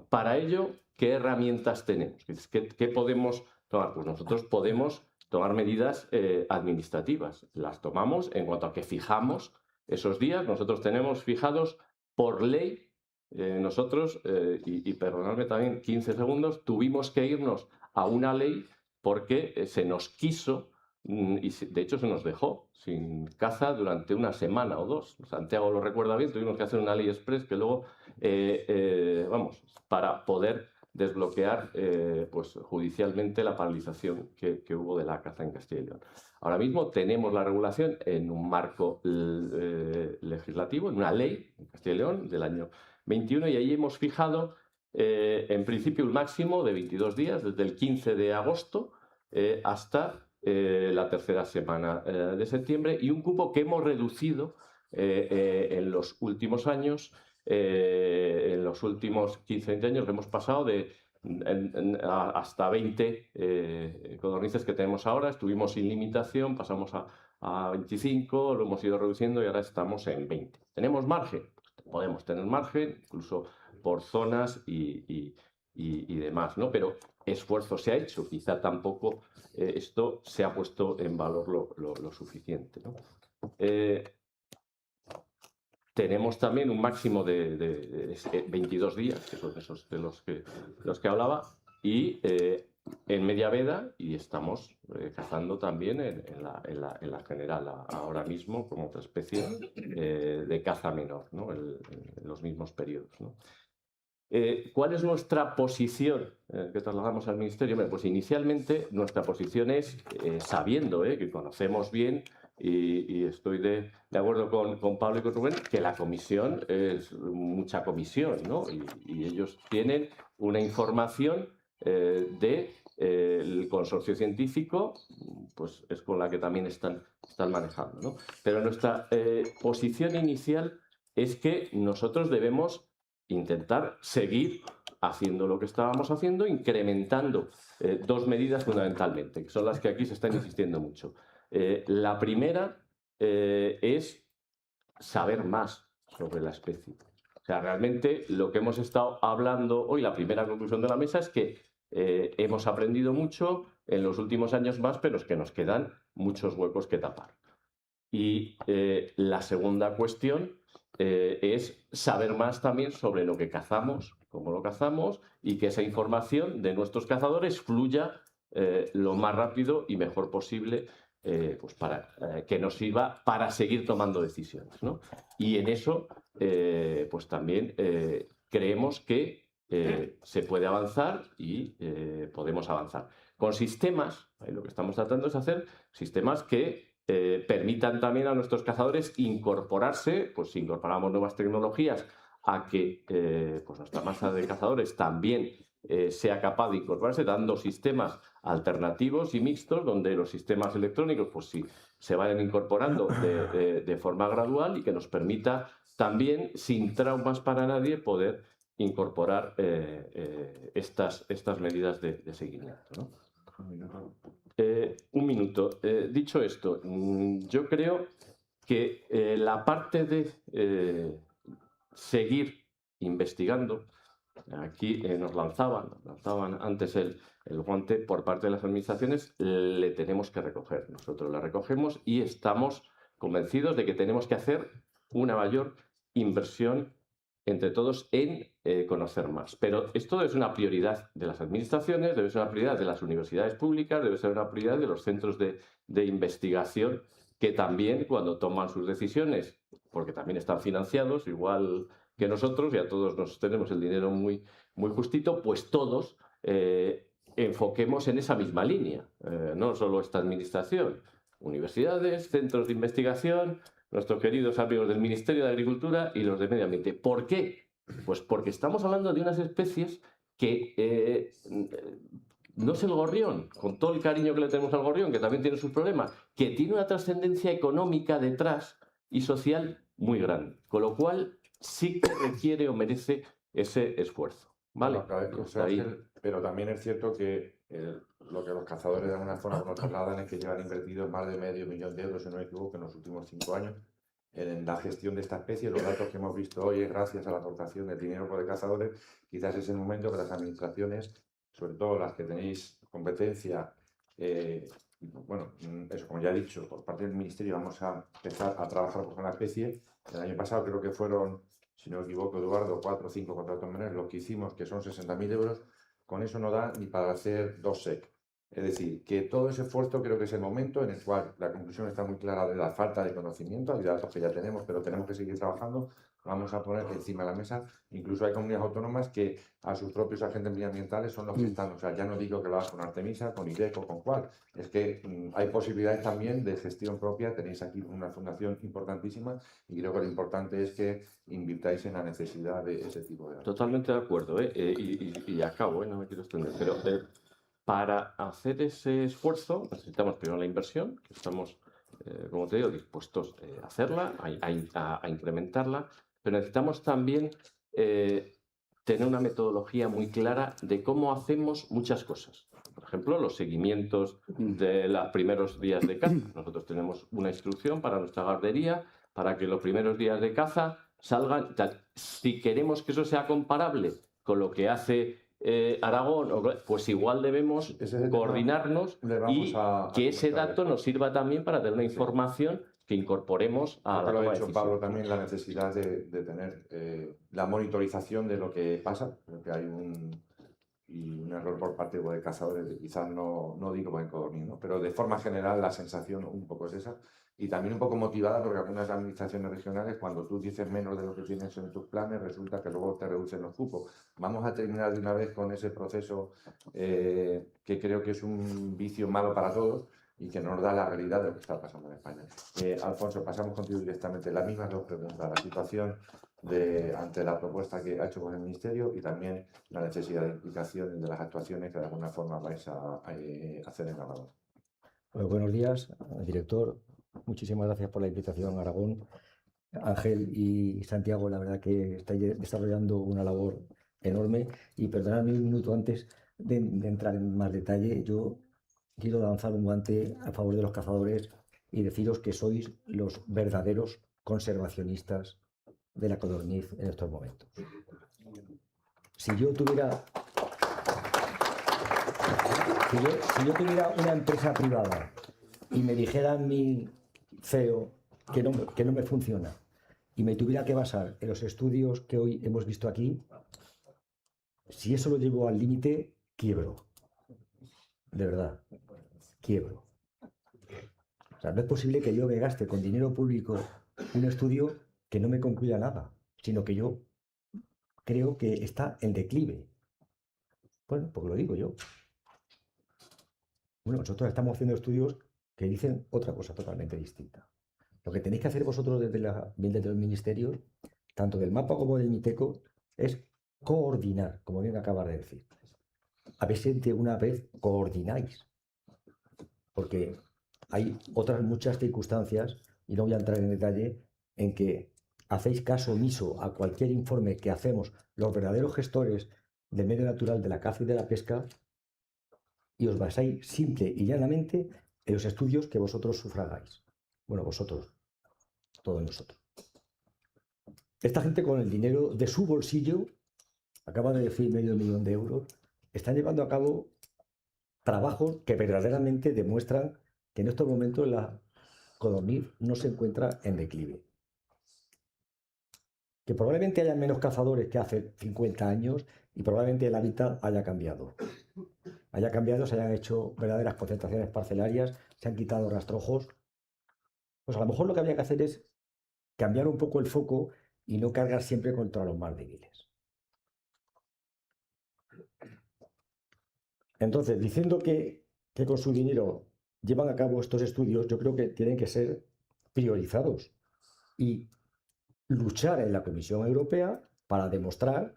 S4: Para ello, ¿qué herramientas tenemos? ¿Qué podemos tomar? Pues nosotros podemos tomar medidas administrativas. Las tomamos en cuanto a que fijamos esos días. Nosotros tenemos fijados por ley. Nosotros, y perdonadme también 15 segundos, tuvimos que irnos a una ley porque se nos quiso, y de hecho se nos dejó sin caza durante una semana o dos. Santiago lo recuerda bien, tuvimos que hacer una ley express que luego, vamos, para poder desbloquear pues, judicialmente la paralización que hubo de la caza en Castilla y León. Ahora mismo tenemos la regulación en un marco legislativo, en una ley en Castilla y León del año 21, y ahí hemos fijado en principio un máximo de 22 días, desde el 15 de agosto hasta la tercera semana de septiembre, y un cupo que hemos reducido en los últimos años. En los últimos 15-20 años hemos pasado de hasta 20 codornices que tenemos ahora. Estuvimos sin limitación, pasamos a 25, lo hemos ido reduciendo y ahora estamos en 20. ¿Tenemos margen? Podemos tener margen, incluso por zonas y demás, ¿no? Pero esfuerzo se ha hecho, quizá tampoco esto se ha puesto en valor lo suficiente, ¿no? Tenemos también un máximo de 22 días, que son esos de los que hablaba, y en media veda y estamos cazando también en la general ahora mismo como otra especie de caza menor, ¿no? En los mismos periodos, ¿no? ¿Cuál es nuestra posición que trasladamos al Ministerio? Bueno, pues inicialmente nuestra posición es, sabiendo que conocemos bien, y estoy de acuerdo con Pablo y con Rubén, que la comisión es mucha comisión, ¿no? Y ellos tienen una información del consorcio científico, pues es con la que también están manejando, ¿no? Pero nuestra posición inicial es que nosotros debemos intentar seguir haciendo lo que estábamos haciendo, incrementando dos medidas fundamentalmente, que son las que aquí se están insistiendo mucho. La primera es saber más sobre la especie. O sea, realmente lo que hemos estado hablando hoy, la primera conclusión de la mesa es que hemos aprendido mucho en los últimos años más, pero es que nos quedan muchos huecos que tapar. Y la segunda cuestión es saber más también sobre lo que cazamos, cómo lo cazamos, y que esa información de nuestros cazadores fluya lo más rápido y mejor posible, pues para que nos sirva para seguir tomando decisiones, ¿no? Y en eso, pues también creemos que se puede avanzar y podemos avanzar. Con sistemas, lo que estamos tratando es hacer sistemas que permitan también a nuestros cazadores incorporarse, pues si incorporamos nuevas tecnologías, a que pues nuestra masa de cazadores también sea capaz de incorporarse, dando sistemas alternativos y mixtos, donde los sistemas electrónicos pues sí, se vayan incorporando de forma gradual y que nos permita también, sin traumas para nadie, poder incorporar estas medidas de seguimiento, ¿no? Un minuto. Dicho esto, yo creo que la parte de seguir investigando, aquí nos lanzaban antes el guante por parte de las administraciones, le tenemos que recoger. Nosotros la recogemos y estamos convencidos de que tenemos que hacer una mayor inversión entre todos en conocer más. Pero esto debe ser una prioridad de las administraciones, debe ser una prioridad de las universidades públicas, debe ser una prioridad de los centros de investigación, que también cuando toman sus decisiones, porque también están financiados, igual que nosotros, y a todos nos tenemos el dinero muy, muy justito, pues todos enfoquemos en esa misma línea, no solo esta administración, universidades, centros de investigación, nuestros queridos amigos del Ministerio de Agricultura y los de Medio Ambiente. ¿Por qué? Pues porque estamos hablando de unas especies que no es el gorrión, con todo el cariño que le tenemos al gorrión, que también tiene sus problemas, que tiene una trascendencia económica detrás y social muy grande, con lo cual sí que requiere o merece ese esfuerzo. ¿Vale?
S1: Pero también es cierto que lo que los cazadores de alguna forma nos trasladan es que llevan invertido más de $500.000 de euros, si no me equivoco, en los últimos 5 años en la gestión de esta especie. Los datos que hemos visto hoy es gracias a la aportación del dinero por de cazadores. Quizás es el momento que las administraciones, sobre todo las que tenéis competencia, bueno, eso como ya he dicho, por parte del Ministerio vamos a empezar a trabajar con la especie. El año pasado creo que fueron, si no me equivoco, Eduardo, 4 o 5 contratos menores, lo que hicimos, que son 60.000 euros, con eso no da ni para hacer 2 SEC. Es decir, que todo ese esfuerzo creo que es el momento en el cual la conclusión está muy clara de la falta de conocimiento, hay datos que ya tenemos, pero tenemos que seguir trabajando, vamos a poner encima de la mesa. Incluso hay comunidades autónomas que a sus propios agentes medioambientales son los que están, o sea, ya no digo que lo hagas con Artemisa, con IDECO, con cuál, es que hay posibilidades también de gestión propia. Tenéis aquí una fundación importantísima y creo que lo importante es que invirtáis en la necesidad de ese tipo de datos.
S4: Totalmente de acuerdo, y acabo, no me quiero extender, pero para hacer ese esfuerzo necesitamos primero la inversión, que estamos, como te digo, dispuestos a hacerla, a incrementarla, pero necesitamos también tener una metodología muy clara de cómo hacemos muchas cosas. Por ejemplo, los seguimientos de los primeros días de caza. Nosotros tenemos una instrucción para nuestra guardería para que los primeros días de caza salgan. Si queremos que eso sea comparable con lo que hace Aragón, pues igual debemos coordinarnos y que ese dato nos sirva también para tener una información que incorporemos a la
S1: toma de decisión. Lo ha dicho Pablo también, la necesidad de tener la monitorización de lo que pasa. Creo que hay y un error por parte de cazadores, quizás no digo en codorniz, ¿no? Pero de forma general la sensación un poco es esa. Y también un poco motivada porque algunas administraciones regionales, cuando tú dices menos de lo que tienes en tus planes, resulta que luego te reducen los cupos. Vamos a terminar de una vez con ese proceso que creo que es un vicio malo para todos y que no nos da la realidad de lo que está pasando en España. Alfonso, pasamos contigo directamente. Las mismas dos preguntas. La situación ante la propuesta que ha hecho con el Ministerio y también la necesidad de implicación de las actuaciones que de alguna forma vais a hacer en Aragón.
S5: Bueno, buenos días, director. Muchísimas gracias por la invitación a Aragón. Ángel y Santiago, la verdad que estáis desarrollando una labor enorme. Y perdonadme un minuto antes de entrar en más detalle, yo quiero lanzar un guante a favor de los cazadores y deciros que sois los verdaderos conservacionistas de la codorniz en estos momentos. Si yo tuviera una empresa privada y me dijera mi CEO que no me funciona y me tuviera que basar en los estudios que hoy hemos visto aquí, si eso lo llevo al límite, quiebro. De verdad, quiebro. O sea, no es posible que yo me gaste con dinero público un estudio que no me concluya nada, sino que yo creo que está en declive. Bueno, pues lo digo yo. Bueno, nosotros estamos haciendo estudios que dicen otra cosa totalmente distinta. Lo que tenéis que hacer vosotros desde los ministerios, tanto del MAPA como del MITECO, es coordinar, como bien acabas de decir. A ver si de una vez coordináis. Porque hay otras muchas circunstancias, y no voy a entrar en detalle, en que hacéis caso omiso a cualquier informe que hacemos los verdaderos gestores del medio natural de la caza y de la pesca, y os basáis simple y llanamente en los estudios que vosotros sufragáis. Bueno, vosotros, todos nosotros. Esta gente con el dinero de su bolsillo, acaba de decir 500.000 euros, están llevando a cabo trabajos que verdaderamente demuestran que en estos momentos la codorniz no se encuentra en declive. Que probablemente haya menos cazadores que hace 50 años y probablemente el hábitat haya cambiado. Haya cambiado, se hayan hecho verdaderas concentraciones parcelarias, se han quitado rastrojos. Pues a lo mejor lo que habría que hacer es cambiar un poco el foco y no cargar siempre contra los más débiles. Entonces, diciendo que con su dinero llevan a cabo estos estudios, yo creo que tienen que ser priorizados y luchar en la Comisión Europea para demostrar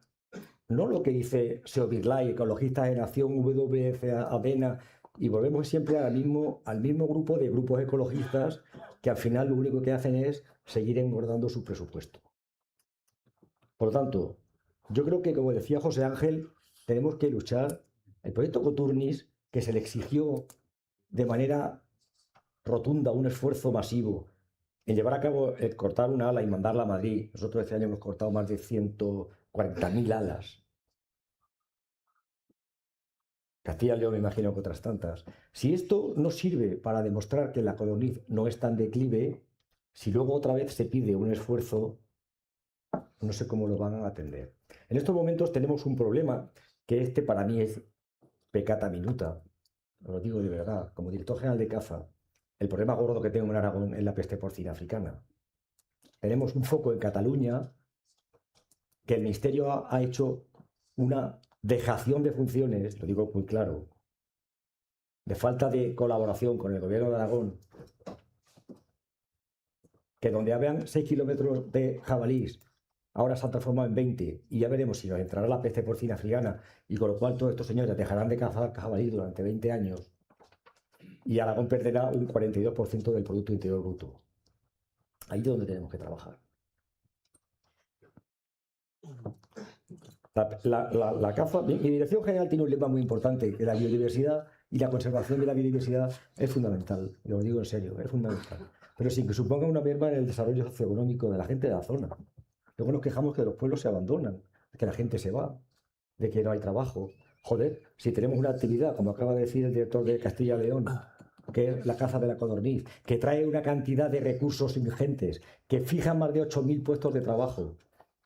S5: no lo que dice Seovirlai, Ecologistas en Acción, WWF, ADENA, y volvemos siempre al mismo grupo de grupos ecologistas que al final lo único que hacen es seguir engordando su presupuesto. Por lo tanto, yo creo que, como decía José Ángel, tenemos que luchar. El proyecto Coturnis, que se le exigió de manera rotunda un esfuerzo masivo en llevar a cabo el cortar una ala y mandarla a Madrid. Nosotros este año hemos cortado más de 140.000 alas. Castilla y León me imagino que otras tantas. Si esto no sirve para demostrar que la codorniz no está en declive, si luego otra vez se pide un esfuerzo, no sé cómo lo van a atender. En estos momentos tenemos un problema que para mí es peccata minuta. Os lo digo de verdad, como director general de caza, el problema gordo que tengo en Aragón es la peste porcina africana. Tenemos un foco en Cataluña que el Ministerio ha hecho una dejación de funciones, lo digo muy claro, de falta de colaboración con el gobierno de Aragón, que donde habían 6 kilómetros de jabalís, ahora se han transformado en 20, y ya veremos si nos entrará la peste porcina africana, y con lo cual todos estos señores dejarán de cazar jabalí durante 20 años, y Aragón perderá un 42% del Producto Interior Bruto. Ahí es donde tenemos que trabajar. La caza, mi dirección general tiene un lema muy importante, que la biodiversidad y la conservación de la biodiversidad es fundamental, y lo digo en serio, es fundamental, pero sin que suponga una merma en el desarrollo socioeconómico de la gente de la zona. Luego nos quejamos que los pueblos se abandonan, que la gente se va, de que no hay trabajo. Joder, si tenemos una actividad, como acaba de decir el director de Castilla y León, que es la caza de la codorniz, que trae una cantidad de recursos ingentes, que fija más de 8.000 puestos de trabajo,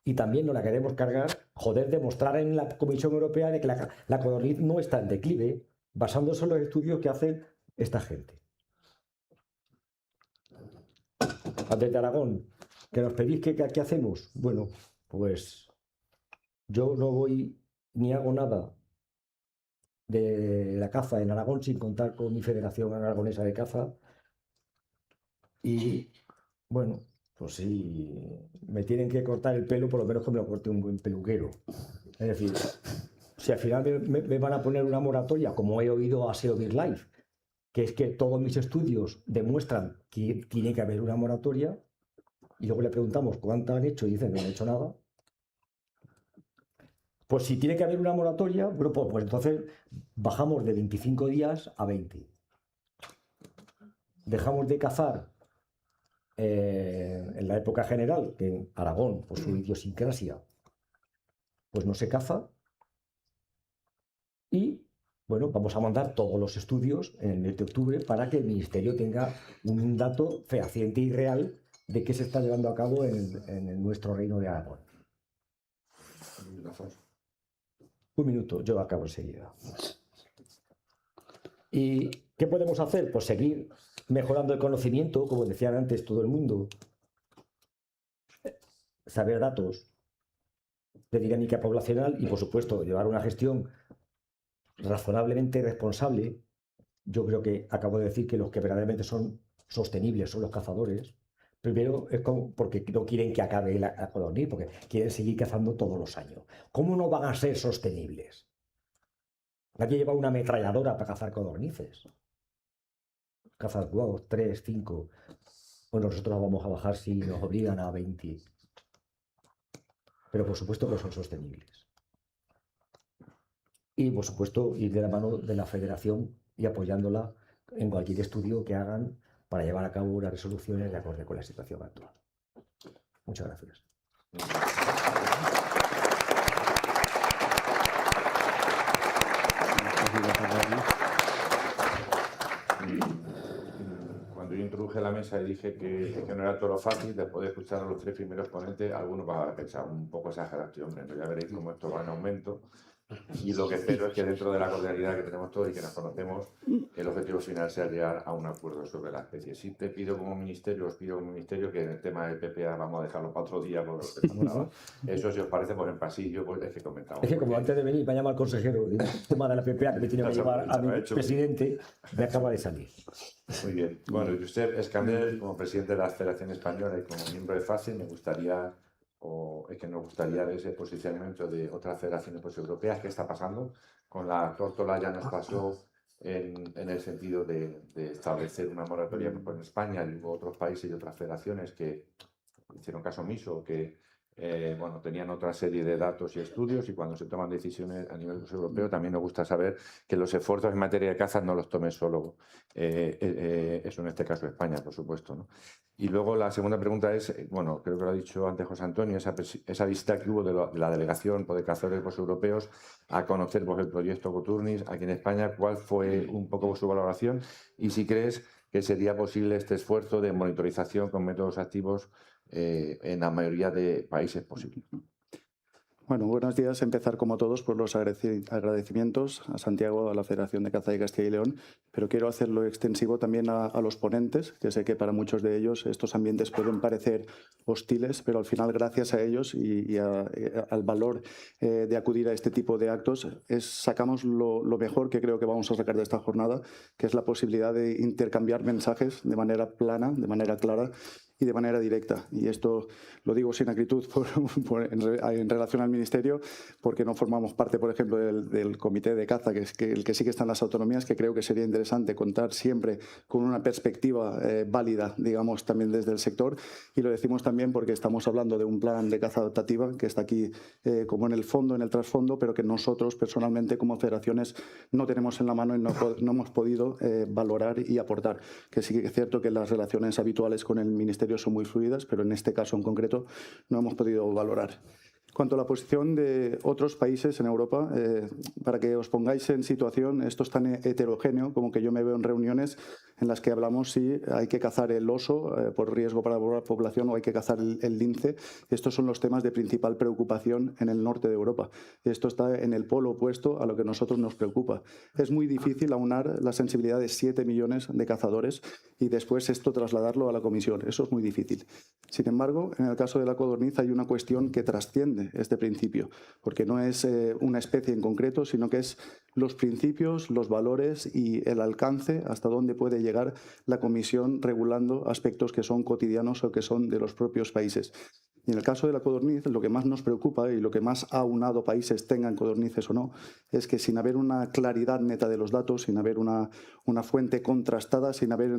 S5: y también nos la queremos cargar, joder, demostrar en la Comisión Europea de que la codorniz no está en declive, basándose en los estudios que hace esta gente. Desde Aragón, que nos pedís que ¿qué hacemos? Bueno, pues yo no voy ni hago nada de la caza en Aragón sin contar con mi Federación Aragonesa de Caza. Y bueno, pues si me tienen que cortar el pelo, por lo menos que me lo corte un buen peluquero. Es decir, si al final me van a poner una moratoria, como he oído a SEO BirdLife, que es que todos mis estudios demuestran que tiene que haber una moratoria, y luego le preguntamos cuánto han hecho y dicen que no han hecho nada. Pues si tiene que haber una moratoria, bueno, pues entonces bajamos de 25 días a 20. Dejamos de cazar en la época general, que en Aragón, por su idiosincrasia, pues no se caza. Y bueno, vamos a mandar todos los estudios en el mes de octubre para que el Ministerio tenga un dato fehaciente y real de qué se está llevando a cabo en nuestro reino de Aragón. Un minuto, yo acabo enseguida. ¿Y qué podemos hacer? Pues seguir mejorando el conocimiento, como decían antes todo el mundo, saber datos de dinámica poblacional y, por supuesto, llevar una gestión razonablemente responsable. Yo creo que acabo de decir que los que verdaderamente son sostenibles son los cazadores. Primero es porque no quieren que acabe la codorniz, porque quieren seguir cazando todos los años. ¿Cómo no van a ser sostenibles? Nadie lleva una ametralladora para cazar codornices. Cazan 2, 3, 5. Bueno, nosotros vamos a bajar si nos obligan a 20. Pero por supuesto que son sostenibles. Y por supuesto ir de la mano de la Federación y apoyándola en cualquier estudio que hagan para llevar a cabo unas resoluciones de acuerdo con la situación actual. Muchas gracias.
S1: Cuando yo introduje la mesa y dije que no era todo lo fácil, después de escuchar a los tres primeros ponentes, algunos van a pensar un poco exageraste, hombre, pero ya veréis cómo esto va en aumento. Y lo que espero es que dentro de la cordialidad que tenemos todos y que nos conocemos, el objetivo final sea llegar a un acuerdo sobre la especie. Sí te pido como ministerio, os pido como ministerio que en el tema del PPA vamos a dejarlo para otro día, porque eso si os parece por el pasillo, pues es que comentamos.
S5: Es que como antes de venir me llama el consejero, el tema de la PPA que me tiene que llevar a mi presidente, me acaba de salir.
S1: Muy bien. Bueno, Josep Escandel, como presidente de la Federación Española y como miembro de FACE, me gustaría... o es que nos gustaría ver ese posicionamiento de otras federaciones europeas. ¿Qué está pasando? Con la tórtola ya nos pasó en el sentido de establecer una moratoria en España, y hubo otros países y otras federaciones que hicieron caso omiso, que bueno, tenían otra serie de datos y estudios, y cuando se toman decisiones a nivel europeo también nos gusta saber que los esfuerzos en materia de caza no los tome solo eso, en este caso España, por supuesto, ¿no? Y luego la segunda pregunta es, bueno, creo que lo ha dicho antes José Antonio, esa visita que hubo de la delegación de cazadores europeos a conocer el proyecto Coturnis aquí en España. ¿Cuál fue un poco su valoración? Y si crees que sería posible este esfuerzo de monitorización con métodos activos en la mayoría de países posibles.
S6: Bueno, buenos días. Empezar como todos por los agradecimientos a Santiago, a la Federación de Caza de Castilla y León, pero quiero hacerlo extensivo también a los ponentes, que sé que para muchos de ellos estos ambientes pueden parecer hostiles, pero al final gracias a ellos y al valor de acudir a este tipo de actos sacamos lo mejor que creo que vamos a sacar de esta jornada, que es la posibilidad de intercambiar mensajes de manera plana, de manera clara y de manera directa. Y esto lo digo sin acritud en relación al Ministerio, porque no formamos parte, por ejemplo, del comité de caza, que es el que sí que están las autonomías, que creo que sería interesante contar siempre con una perspectiva válida, digamos, también desde el sector. Y lo decimos también porque estamos hablando de un plan de caza adaptativa que está aquí como en el fondo, en el trasfondo, pero que nosotros personalmente como federaciones no tenemos en la mano y no hemos podido valorar y aportar. Que sí que es cierto que las relaciones habituales con el Ministerio son muy fluidas, pero en este caso en concreto no hemos podido valorar. Cuanto a la posición de otros países en Europa, para que os pongáis en situación, esto es tan heterogéneo como que yo me veo en reuniones en las que hablamos si hay que cazar el oso por riesgo para la población o hay que cazar el lince. Estos son los temas de principal preocupación en el norte de Europa. Esto está en el polo opuesto a lo que a nosotros nos preocupa. Es muy difícil aunar la sensibilidad de 7 millones de cazadores y después esto trasladarlo a la Comisión. Eso es muy difícil. Sin embargo, en el caso de la codorniz hay una cuestión que trasciende este principio, porque no es una especie en concreto, sino que es los principios, los valores y el alcance hasta dónde puede llegar la Comisión regulando aspectos que son cotidianos o que son de los propios países. Y en el caso de la codorniz, lo que más nos preocupa y lo que más ha aunado países, tengan codornices o no, es que sin haber una claridad neta de los datos, sin haber una fuente contrastada, sin haber,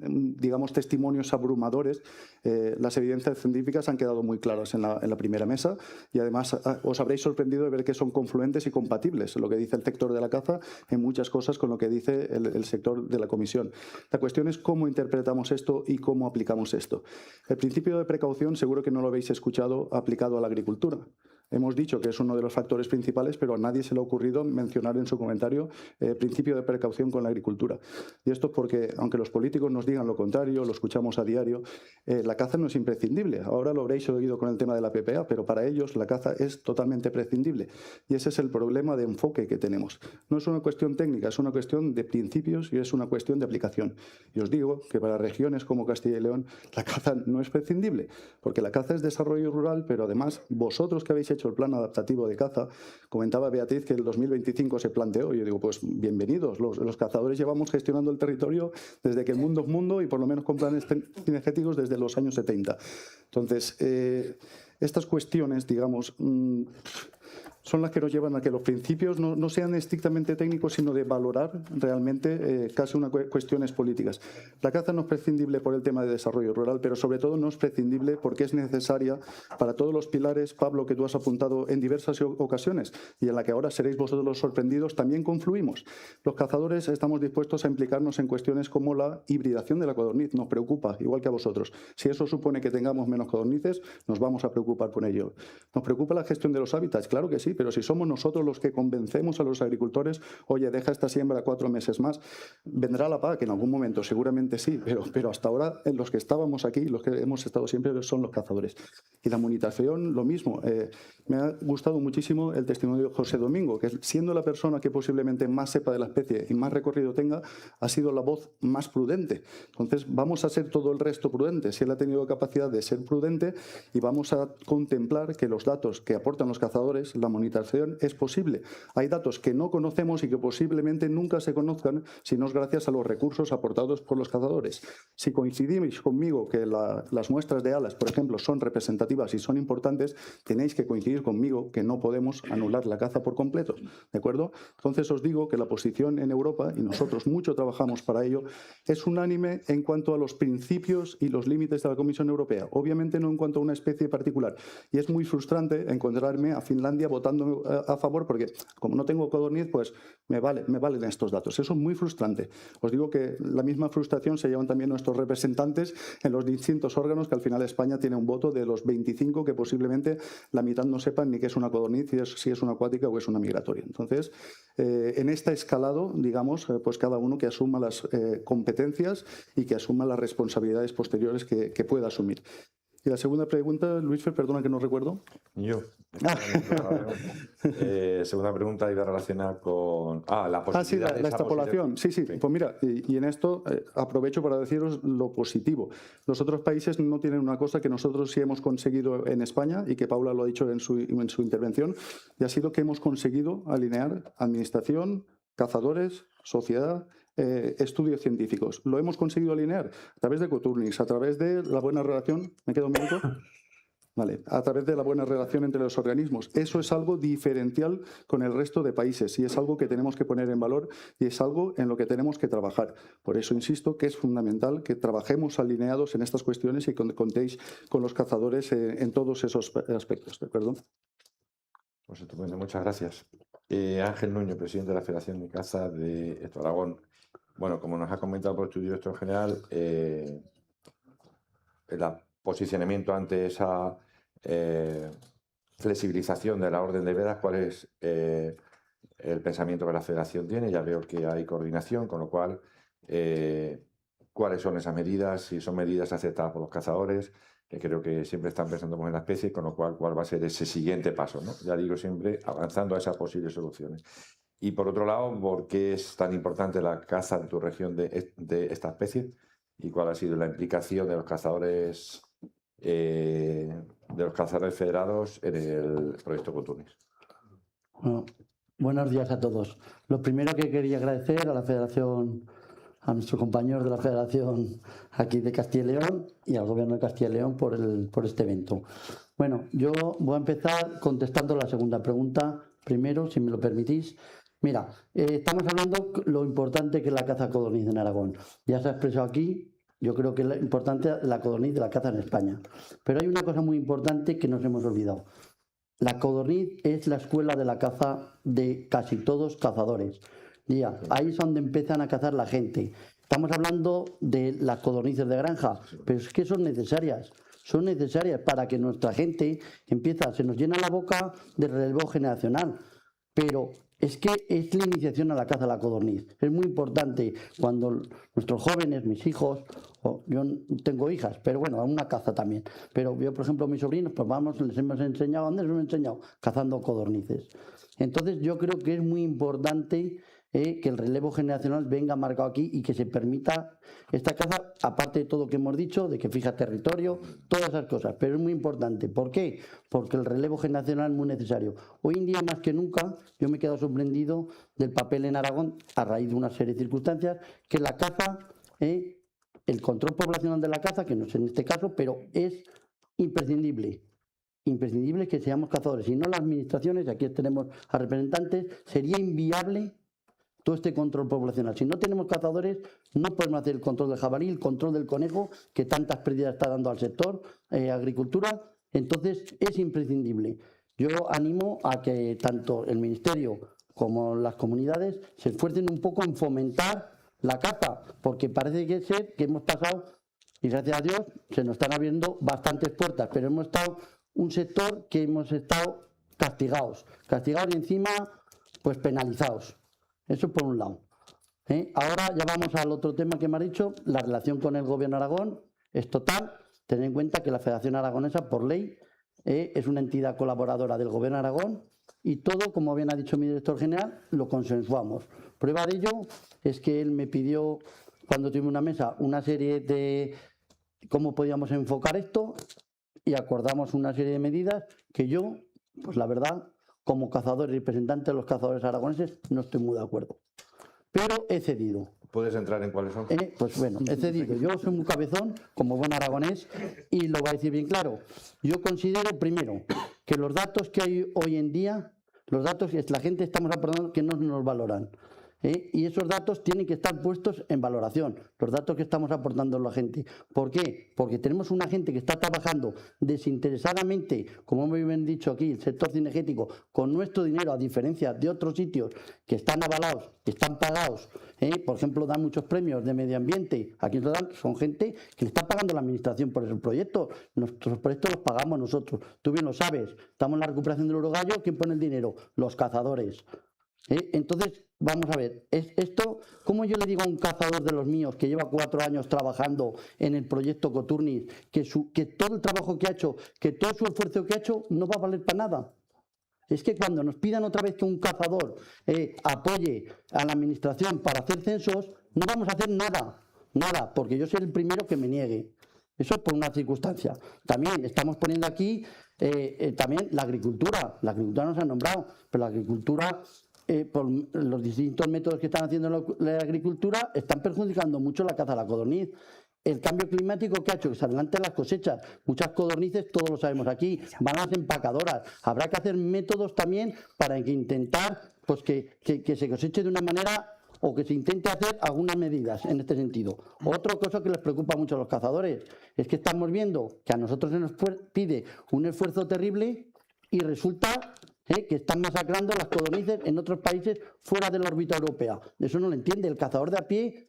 S6: digamos, testimonios abrumadores, las evidencias científicas han quedado muy claras en la primera mesa y además os habréis sorprendido de ver que son confluentes y compatibles lo que dice el sector de la caza en muchas cosas con lo que dice el sector de la Comisión. La cuestión es cómo interpretamos esto y cómo aplicamos esto. El principio de precaución seguro que no lo habéis escuchado aplicado a la agricultura. Hemos dicho que es uno de los factores principales, pero a nadie se le ha ocurrido mencionar en su comentario el principio de precaución con la agricultura. Y esto es porque, aunque los políticos nos digan lo contrario, lo escuchamos a diario, la caza no es imprescindible. Ahora lo habréis oído con el tema de la PPA, pero para ellos la caza es totalmente prescindible. Y ese es el problema de enfoque que tenemos. No es una cuestión técnica, es una cuestión de principios y es una cuestión de aplicación. Y os digo que para regiones como Castilla y León la caza no es prescindible, porque la caza es desarrollo rural, pero además vosotros que habéis hecho el plan adaptativo de caza, comentaba Beatriz que el 2025 se planteó, y yo digo, pues bienvenidos, los cazadores llevamos gestionando el territorio desde que el mundo es mundo y por lo menos con planes cinegéticos desde los años 70. Entonces, estas cuestiones, digamos, son las que nos llevan a que los principios no sean estrictamente técnicos, sino de valorar realmente casi unas cuestiones políticas. La caza no es prescindible por el tema de desarrollo rural, pero sobre todo no es prescindible porque es necesaria para todos los pilares, Pablo, que tú has apuntado en diversas ocasiones y en la que ahora seréis vosotros los sorprendidos, también confluimos. Los cazadores estamos dispuestos a implicarnos en cuestiones como la hibridación de la codorniz. Nos preocupa, igual que a vosotros. Si eso supone que tengamos menos codornices, nos vamos a preocupar por ello. ¿Nos preocupa la gestión de los hábitats? Claro que sí, pero si somos nosotros los que convencemos a los agricultores, oye, deja esta siembra 4 meses más, vendrá la PAC en algún momento, seguramente sí, pero hasta ahora los que estábamos aquí, los que hemos estado siempre son los cazadores. Y la monitoración, lo mismo. Me ha gustado muchísimo el testimonio de José Domingo, que siendo la persona que posiblemente más sepa de la especie y más recorrido tenga, ha sido la voz más prudente. Entonces vamos a ser todo el resto prudentes. Si él ha tenido capacidad de ser prudente y vamos a contemplar que los datos que aportan los cazadores, la monitoración es posible. Hay datos que no conocemos y que posiblemente nunca se conozcan si no es gracias a los recursos aportados por los cazadores. Si coincidís conmigo que las muestras de alas, por ejemplo, son representativas y son importantes, tenéis que coincidir conmigo que no podemos anular la caza por completo, ¿de acuerdo? Entonces os digo que la posición en Europa, y nosotros mucho trabajamos para ello, es unánime en cuanto a los principios y los límites de la Comisión Europea. Obviamente no en cuanto a una especie particular. Y es muy frustrante encontrarme a Finlandia votando a favor porque como no tengo codorniz, pues me valen estos datos. Eso es muy frustrante. Os digo que la misma frustración se llevan también nuestros representantes en los distintos órganos, que al final España tiene un voto de los 25 que posiblemente la mitad no sepan ni qué es una codorniz, si es una acuática o es una migratoria. Entonces, en este escalado, digamos, pues cada uno que asuma las competencias y que asuma las responsabilidades posteriores que pueda asumir. Y la segunda pregunta, Luis, perdona que no recuerdo.
S1: Yo. Segunda pregunta iba relacionada con la posibilidad
S6: sí,
S1: de
S6: la
S1: esa
S6: extrapolación. Sí. Pues mira, y en esto aprovecho para deciros lo positivo. Los otros países no tienen una cosa que nosotros sí hemos conseguido en España y que Paula lo ha dicho en su intervención, y ha sido que hemos conseguido alinear administración, cazadores, sociedad, estudios científicos. Lo hemos conseguido alinear a través de Coturnix, a través de la buena relación. ¿Me quedo un minuto? Vale, a través de la buena relación entre los organismos. Eso es algo diferencial con el resto de países y es algo que tenemos que poner en valor y es algo en lo que tenemos que trabajar. Por eso insisto que es fundamental que trabajemos alineados en estas cuestiones y que contéis con los cazadores en todos esos aspectos. ¿De acuerdo?
S1: Pues estupendo, muchas gracias. Ángel Nuño, presidente de la Federación de Caza de Esto Aragón. Bueno, como nos ha comentado por tu director general, el posicionamiento ante esa flexibilización de la orden de vedas, ¿cuál es el pensamiento que la Federación tiene? Ya veo que hay coordinación, con lo cual, ¿cuáles son esas medidas? Si son medidas aceptadas por los cazadores, que creo que siempre están pensando en la especie, con lo cual, ¿cuál va a ser ese siguiente paso, ¿no? Ya digo, siempre avanzando a esas posibles soluciones. Y por otro lado, ¿por qué es tan importante la caza en tu región de esta especie? ¿Y cuál ha sido la implicación de los cazadores federados en el proyecto Coturnis?
S7: Bueno, buenos días a todos. Lo primero que quería agradecer a la Federación, a nuestros compañeros de la Federación aquí de Castilla y León y al Gobierno de Castilla y León por este evento. Bueno, yo voy a empezar contestando la segunda pregunta primero, si me lo permitís. Mira, estamos hablando de lo importante que es la caza codorniz en Aragón. Ya se ha expresado aquí, yo creo que es importante la codorniz de la caza en España. Pero hay una cosa muy importante que nos hemos olvidado. La codorniz es la escuela de la caza de casi todos cazadores. Ya, ahí es donde empiezan a cazar la gente. Estamos hablando de las codornices de granja, pero es que son necesarias. Son necesarias para que nuestra gente se nos llena la boca de relevo generacional. Pero es que es la iniciación a la caza de la codorniz. Es muy importante cuando nuestros jóvenes, mis hijos, yo no tengo hijas, pero bueno, a una caza también. Pero yo, por ejemplo, mis sobrinos, pues vamos, les hemos enseñado, ¿dónde les hemos enseñado? Cazando codornices. Entonces yo creo que es muy importante que el relevo generacional venga marcado aquí y que se permita esta caza, aparte de todo lo que hemos dicho, de que fija territorio, todas esas cosas, pero es muy importante. ¿Por qué? Porque el relevo generacional es muy necesario. Hoy en día, más que nunca, yo me he quedado sorprendido del papel en Aragón, a raíz de una serie de circunstancias, que la caza, el control poblacional de la caza, que no es en este caso, pero es imprescindible. Imprescindible que seamos cazadores. Si no, las administraciones, aquí tenemos a representantes, sería inviable todo este control poblacional. Si no tenemos cazadores, no podemos hacer el control del jabalí, el control del conejo, que tantas pérdidas está dando al sector agricultura. Entonces, es imprescindible. Yo animo a que tanto el Ministerio como las comunidades se esfuercen un poco en fomentar la caza, porque parece que hemos pasado, y gracias a Dios, se nos están abriendo bastantes puertas, pero hemos estado un sector que hemos estado castigados y encima, pues penalizados. Eso por un lado. Ahora ya vamos al otro tema que me ha dicho. La relación con el Gobierno de Aragón es total. Tened en cuenta que la Federación Aragonesa, por ley, es una entidad colaboradora del Gobierno de Aragón y todo, como bien ha dicho mi director general, lo consensuamos. Prueba de ello es que él me pidió, cuando tuvimos una mesa, una serie de cómo podíamos enfocar esto y acordamos una serie de medidas que yo, pues la verdad, como cazador y representante de los cazadores aragoneses, no estoy muy de acuerdo. Pero he cedido.
S1: ¿Puedes entrar en cuáles son?
S7: Pues bueno, he cedido. Yo soy muy cabezón, como buen aragonés, y lo voy a decir bien claro. Yo considero, primero, que los datos que hay hoy en día, los datos que la gente estamos aportando que no nos valoran. Y esos datos tienen que estar puestos en valoración, los datos que estamos aportando a la gente. ¿Por qué? Porque tenemos una gente que está trabajando desinteresadamente, como me habían dicho aquí, el sector cinegético, con nuestro dinero, a diferencia de otros sitios que están avalados, que están pagados. Por ejemplo, dan muchos premios de medio ambiente. Aquí nos dan, son gente que le está pagando la administración por esos proyectos. Nuestros proyectos los pagamos nosotros. Tú bien lo sabes. Estamos en la recuperación del urogallo. ¿Quién pone el dinero? Los cazadores. Entonces, vamos a ver, esto, ¿cómo yo le digo a un cazador de los míos que lleva 4 años trabajando en el proyecto Coturnis que todo el trabajo que ha hecho, que todo su esfuerzo que ha hecho no va a valer para nada? Es que cuando nos pidan otra vez que un cazador apoye a la administración para hacer censos, no vamos a hacer nada, porque yo soy el primero que me niegue. Eso es por una circunstancia. También estamos poniendo aquí también la agricultura. La agricultura no se ha nombrado, pero la agricultura, por los distintos métodos que están haciendo la agricultura, están perjudicando mucho la caza de la codorniz. El cambio climático que ha hecho que se adelanten las cosechas, muchas codornices, todos lo sabemos aquí, van a las empacadoras. Habrá que hacer métodos también para intentar pues, que se coseche de una manera, o que se intente hacer algunas medidas en este sentido. Otra cosa que les preocupa mucho a los cazadores es que estamos viendo que a nosotros se nos pide un esfuerzo terrible y resulta que están masacrando las codornices en otros países fuera de la órbita europea. Eso no lo entiende el cazador de a pie,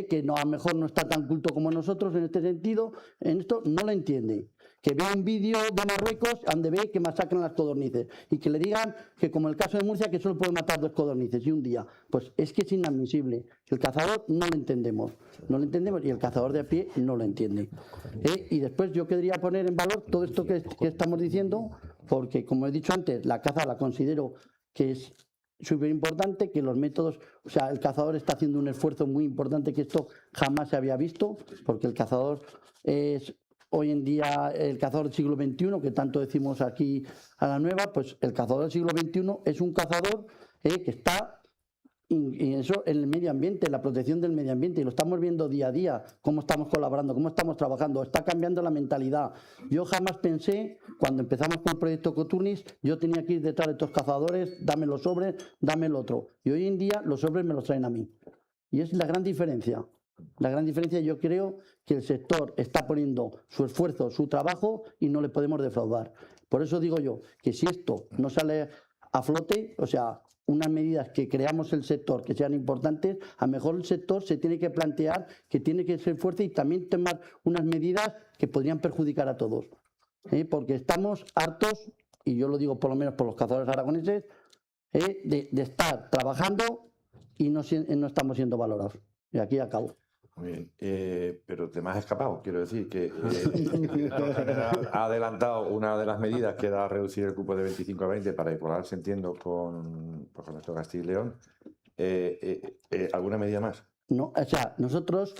S7: que no, a lo mejor no está tan culto como nosotros en este sentido, en esto no lo entiende. que vea un vídeo de Marruecos donde ve que masacran las codornices y que le digan que, como el caso de Murcia, que solo pueden matar 2 codornices y un día. Pues es que es inadmisible. El cazador no lo entendemos, y el cazador de a pie no lo entiende. Y después yo querría poner en valor todo esto que estamos diciendo, porque, como he dicho antes, la caza la considero que es súper importante, que los métodos, o sea, el cazador está haciendo un esfuerzo muy importante, que esto jamás se había visto, porque el cazador es hoy en día el cazador del siglo XXI, que tanto decimos aquí a la nueva, pues el cazador del siglo XXI es un cazador que está y eso en el medio ambiente, en la protección del medio ambiente, y lo estamos viendo día a día, cómo estamos colaborando, cómo estamos trabajando, está cambiando la mentalidad. Yo jamás pensé, cuando empezamos con el proyecto Coturnis, yo tenía que ir detrás de estos cazadores, dame los sobres, dame el otro. Y hoy en día los sobres me los traen a mí. Y es la gran diferencia. La gran diferencia, yo creo que el sector está poniendo su esfuerzo, su trabajo, y no le podemos defraudar. Por eso digo yo, que si esto no sale a flote, o sea, unas medidas que creamos el sector que sean importantes, a lo mejor el sector se tiene que plantear que tiene que ser fuerte y también tomar unas medidas que podrían perjudicar a todos. Porque estamos hartos, y yo lo digo por lo menos por los cazadores aragoneses, de estar trabajando y no estamos siendo valorados. Y aquí acabo.
S1: Muy bien, pero te me has escapado. Quiero decir que ha adelantado una de las medidas, que era reducir el cupo de 25 a 20 para igualarse, entiendo, con nuestro Castilla y León. ¿Alguna medida más?
S7: No, o sea, nosotros,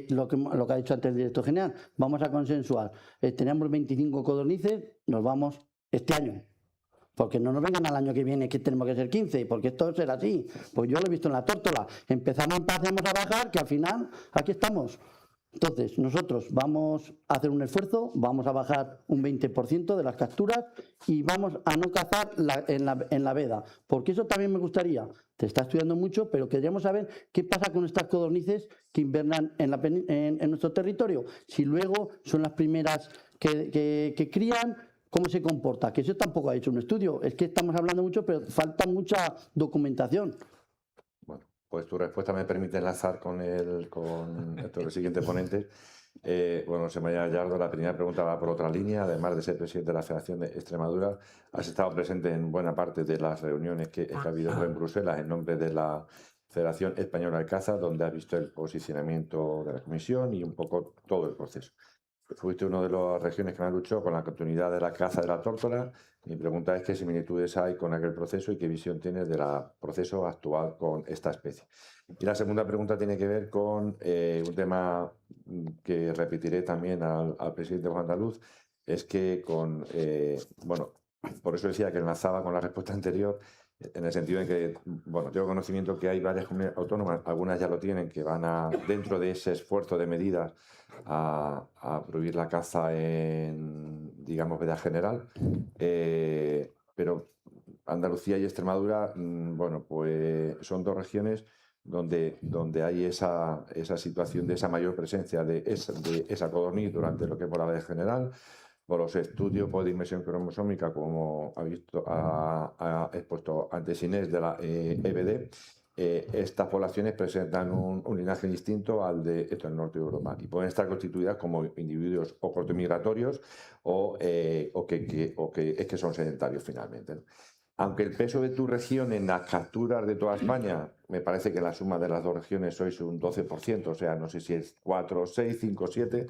S7: lo que ha dicho antes el director general, vamos a consensuar. Teníamos 25 codornices, nos vamos este año. Porque no nos vengan al año que viene que tenemos que ser 15, porque esto será así. Pues yo lo he visto en la tórtola. Empezamos a bajar, que al final aquí estamos. Entonces, nosotros vamos a hacer un esfuerzo, vamos a bajar un 20% de las capturas y vamos a no cazar en la veda. Porque eso también me gustaría. Te está estudiando mucho, pero queríamos saber qué pasa con estas codornices que invernan en nuestro territorio. Si luego son las primeras que crían, ¿cómo se comporta? Que eso tampoco ha hecho un estudio. Es que estamos hablando mucho, pero falta mucha documentación.
S1: Bueno, pues tu respuesta me permite enlazar con el siguiente ponente. Bueno, José María Gallardo, la primera pregunta va por otra línea. Además de ser presidente de la Federación de Extremadura, has estado presente en buena parte de las reuniones que ha habido en Bruselas en nombre de la Federación Española de Caza, donde has visto el posicionamiento de la Comisión y un poco todo el proceso. Fuiste una de las regiones que más luchó con la continuidad de la caza de la tórtola. Mi pregunta es qué similitudes hay con aquel proceso y qué visión tienes del proceso actual con esta especie. Y la segunda pregunta tiene que ver con un tema que repetiré también al presidente Juan Andaluz, es que bueno, por eso decía que enlazaba con la respuesta anterior, en el sentido de que, bueno, tengo conocimiento que hay varias comunidades autónomas, algunas ya lo tienen, que van dentro de ese esfuerzo de medidas a prohibir la caza en, digamos, veda general, pero Andalucía y Extremadura, bueno, pues son dos regiones donde hay esa situación de esa mayor presencia de esa codorniz durante lo que es por la veda general. Por los estudios de inmersión cromosómica, como ha expuesto antes Inés de la EBD, estas poblaciones presentan un linaje distinto al de el norte de Europa y pueden estar constituidas como individuos o cortomigratorios o que son sedentarios finalmente, ¿no? Aunque el peso de tu región en las capturas de toda España, me parece que la suma de las dos regiones sois un 12%, o sea, no sé si es 4, 6, 5, 7,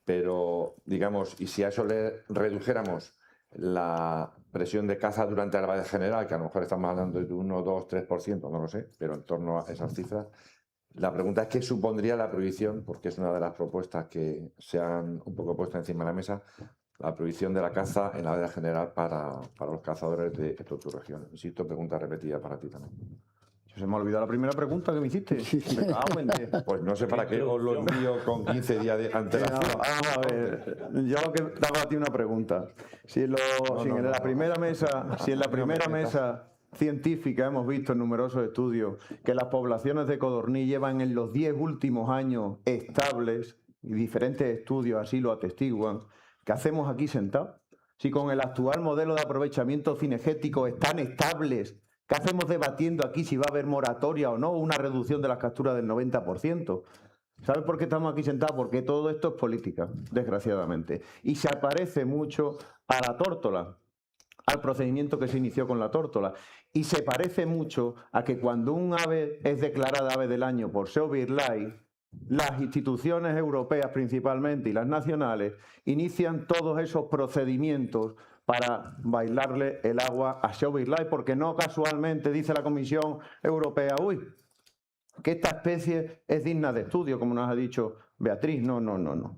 S1: pero, digamos, y si a eso le redujéramos la presión de caza durante la veda general, que a lo mejor estamos hablando de 1, 2, 3%, no lo sé, pero en torno a esas cifras, la pregunta es qué supondría la prohibición, porque es una de las propuestas que se han un poco puesto encima de la mesa, la prohibición de la caza en la veda general para los cazadores de tu región. Insisto, pregunta repetida para ti también.
S8: Se me ha olvidado la primera pregunta que me hiciste.
S1: Pues no sé para qué os lo envío con 15 días de antelación.
S8: Vamos a ver, yo lo que daba a ti una pregunta. Si en la primera mesa científica hemos visto en numerosos estudios que las poblaciones de codorniz llevan en los 10 últimos años estables, y diferentes estudios así lo atestiguan, ¿qué hacemos aquí sentados? Si con el actual modelo de aprovechamiento cinegético están estables, ¿qué hacemos debatiendo aquí si va a haber moratoria o no, una reducción de las capturas del 90%? ¿Sabes por qué estamos aquí sentados? Porque todo esto es política, desgraciadamente. Y se parece mucho a la tórtola, al procedimiento que se inició con la tórtola. Y se parece mucho a que cuando un ave es declarada ave del año por SEO BirdLife, las instituciones europeas principalmente y las nacionales inician todos esos procedimientos para bailarle el agua a SEO BirdLife, porque no casualmente dice la Comisión Europea, uy, que esta especie es digna de estudio, como nos ha dicho Beatriz. No.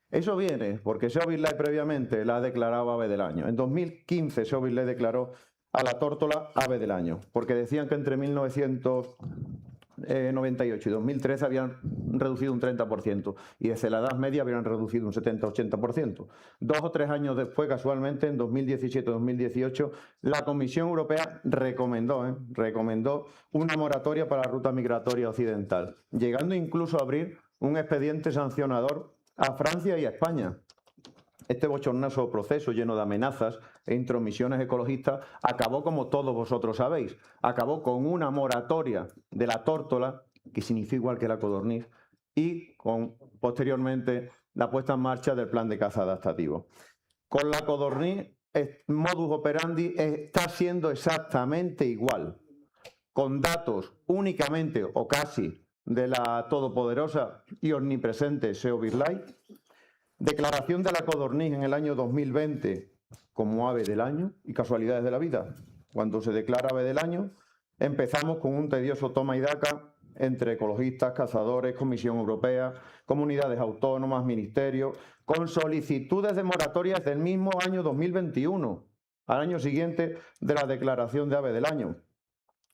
S8: Eso viene porque SEO BirdLife previamente la ha declarado ave del año. En 2015 SEO BirdLife declaró a la tórtola ave del año, porque decían que entre 1998 y 2013 habían reducido un 30% y desde la Edad Media habían reducido un 70-80%. 2 o 3 años después, casualmente, en 2017-2018, la Comisión Europea recomendó una moratoria para la ruta migratoria occidental, llegando incluso a abrir un expediente sancionador a Francia y a España. Este bochornoso proceso lleno de amenazas e intromisiones ecologistas acabó, como todos vosotros sabéis, acabó con una moratoria de la tórtola, que se inició igual que la codorniz, y con posteriormente la puesta en marcha del plan de caza adaptativo. Con la codorniz, el modus operandi está siendo exactamente igual, con datos únicamente o casi de la todopoderosa y omnipresente SEO BirdLife. Declaración de la codorniz en el año 2020 como ave del año, y casualidades de la vida. Cuando se declara ave del año, empezamos con un tedioso toma y daca entre ecologistas, cazadores, Comisión Europea, comunidades autónomas, ministerios, con solicitudes de moratorias del mismo año 2021, al año siguiente de la declaración de ave del año.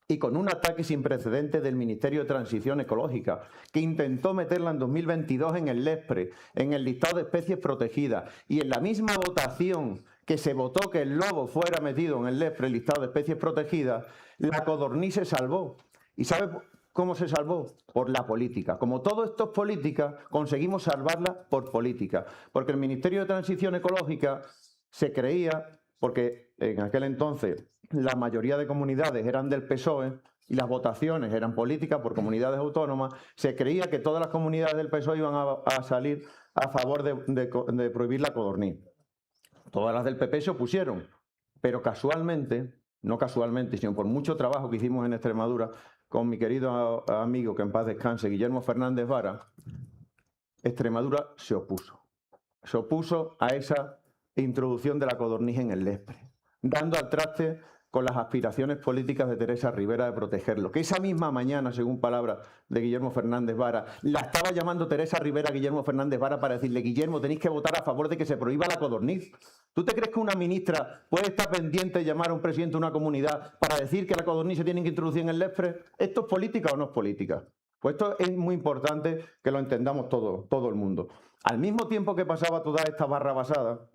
S8: Y con un ataque sin precedentes del Ministerio de Transición Ecológica, que intentó meterla en 2022 en el LESPRE, en el listado de especies protegidas, y en la misma votación que se votó que el lobo fuera metido en el LESPRE, el listado de especies protegidas, la codorniz se salvó. ¿Y sabe cómo se salvó? Por la política. Como todo esto es política, conseguimos salvarla por política. Porque el Ministerio de Transición Ecológica se creía, porque en aquel entonces la mayoría de comunidades eran del PSOE y las votaciones eran políticas por comunidades autónomas, se creía que todas las comunidades del PSOE iban a salir a favor de prohibir la codorniz. Todas las del PP se opusieron, pero casualmente, no casualmente, sino por mucho trabajo que hicimos en Extremadura con mi querido amigo, que en paz descanse, Guillermo Fernández Vara, Extremadura se opuso. Se opuso a esa introducción de la codorniz en el LESPRE, dando al traste con las aspiraciones políticas de Teresa Rivera de protegerlo. Que esa misma mañana, según palabras de Guillermo Fernández Vara, la estaba llamando Teresa Rivera a Guillermo Fernández Vara para decirle: Guillermo, tenéis que votar a favor de que se prohíba la codorniz. ¿Tú te crees que una ministra puede estar pendiente de llamar a un presidente de una comunidad para decir que la codorniz se tiene que introducir en el LESPRE? ¿Esto es política o no es política? Pues esto es muy importante que lo entendamos todo el mundo. Al mismo tiempo que pasaba toda esta barra basada,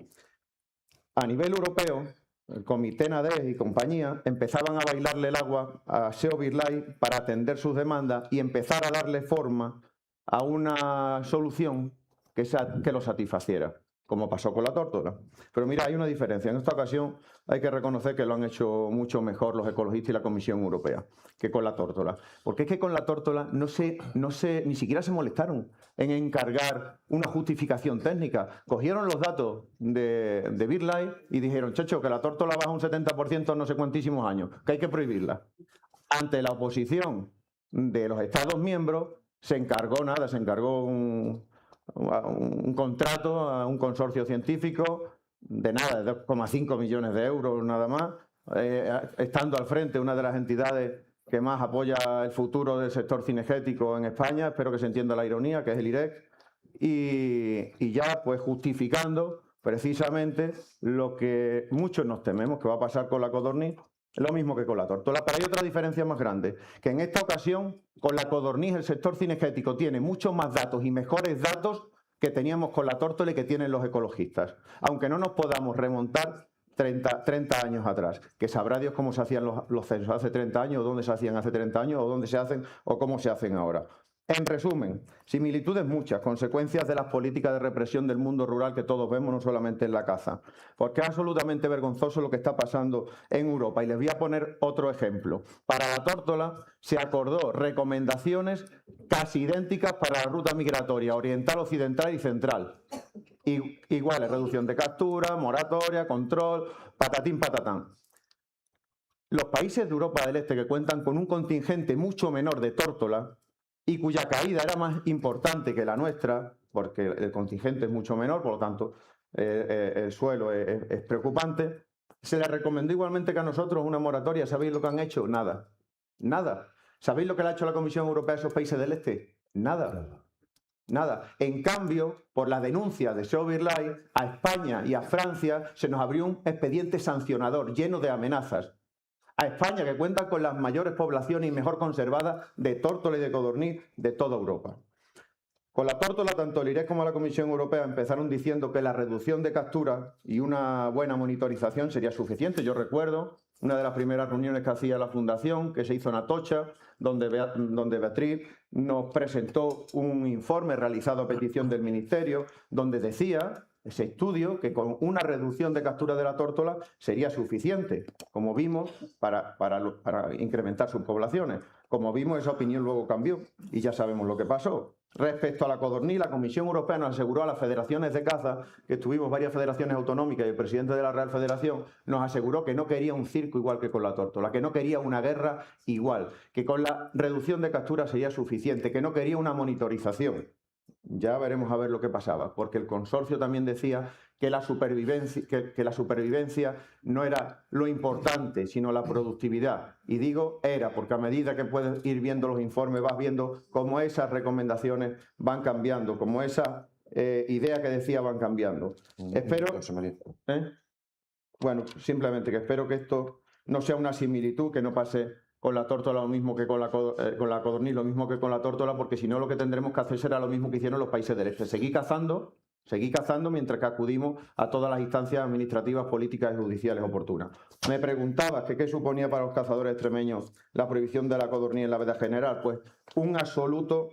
S8: a nivel europeo, el Comité NADES y compañía empezaban a bailarle el agua a SEO BirdLife para atender sus demandas y empezar a darle forma a una solución que lo satisfaciera, como pasó con la tórtola. Pero mira, hay una diferencia. En esta ocasión hay que reconocer que lo han hecho mucho mejor los ecologistas y la Comisión Europea que con la tórtola. Porque es que con la tórtola ni siquiera se molestaron en encargar una justificación técnica. Cogieron los datos de BirdLife y dijeron: chacho, que la tórtola baja un 70% en no sé cuantísimos años, que hay que prohibirla. Ante la oposición de los Estados miembros, se encargó un contrato a un consorcio científico de 2,5 millones de euros nada más, estando al frente una de las entidades que más apoya el futuro del sector cinegético en España, espero que se entienda la ironía, que es el IREC, y ya pues justificando precisamente lo que muchos nos tememos que va a pasar con la codorniz, lo mismo que con la tórtola. Pero hay otra diferencia más grande, que en esta ocasión con la codorniz el sector cinegético tiene muchos más datos y mejores datos que teníamos con la tórtola y que tienen los ecologistas, aunque no nos podamos remontar 30 años atrás, que sabrá Dios cómo se hacían los censos hace 30 años, o dónde se hacían hace 30 años, o dónde se hacen, o cómo se hacen ahora. En resumen, similitudes muchas, consecuencias de las políticas de represión del mundo rural que todos vemos, no solamente en la caza. Porque es absolutamente vergonzoso lo que está pasando en Europa. Y les voy a poner otro ejemplo. Para la tórtola se acordó recomendaciones casi idénticas para la ruta migratoria oriental, occidental y central. Iguales, reducción de captura, moratoria, control, patatín, patatán. Los países de Europa del Este que cuentan con un contingente mucho menor de tórtola y cuya caída era más importante que la nuestra, porque el contingente es mucho menor, por lo tanto el suelo es preocupante, se les recomendó igualmente que a nosotros una moratoria. ¿Sabéis lo que han hecho? Nada. Nada. ¿Sabéis lo que le ha hecho la Comisión Europea a esos países del Este? Nada. Nada. En cambio, por la denuncia de Show Life, a España y a Francia se nos abrió un expediente sancionador lleno de amenazas. A España, que cuenta con las mayores poblaciones y mejor conservadas de tórtola y de codorniz de toda Europa. Con la tórtola, tanto el IRES como la Comisión Europea empezaron diciendo que la reducción de capturas y una buena monitorización sería suficiente. Yo recuerdo una de las primeras reuniones que hacía la Fundación, que se hizo en Atocha, donde Beatriz nos presentó un informe realizado a petición del Ministerio, donde decía ese estudio que con una reducción de captura de la tórtola sería suficiente, como vimos, para incrementar sus poblaciones. Como vimos, esa opinión luego cambió y ya sabemos lo que pasó. Respecto a la codorniz, la Comisión Europea nos aseguró a las federaciones de caza, que estuvimos varias federaciones autonómicas y el presidente de la Real Federación nos aseguró que no quería un circo igual que con la tórtola, que no quería una guerra igual, que con la reducción de captura sería suficiente, que no quería una monitorización. Ya veremos a ver lo que pasaba, porque el consorcio también decía que la supervivencia no era lo importante, sino la productividad. Y digo era, porque a medida que puedes ir viendo los informes, vas viendo cómo esas recomendaciones van cambiando, cómo esas ideas que decía van cambiando. Espero... Bueno, simplemente que espero que esto no sea una similitud, que no pase con la tórtola lo mismo que con la codorniz, lo mismo que con la tórtola, porque si no lo que tendremos que hacer será lo mismo que hicieron los países del Este. Seguir cazando mientras que acudimos a todas las instancias administrativas, políticas y judiciales oportunas. Me preguntabas que qué suponía para los cazadores extremeños la prohibición de la codorniz en la veda general. Pues un absoluto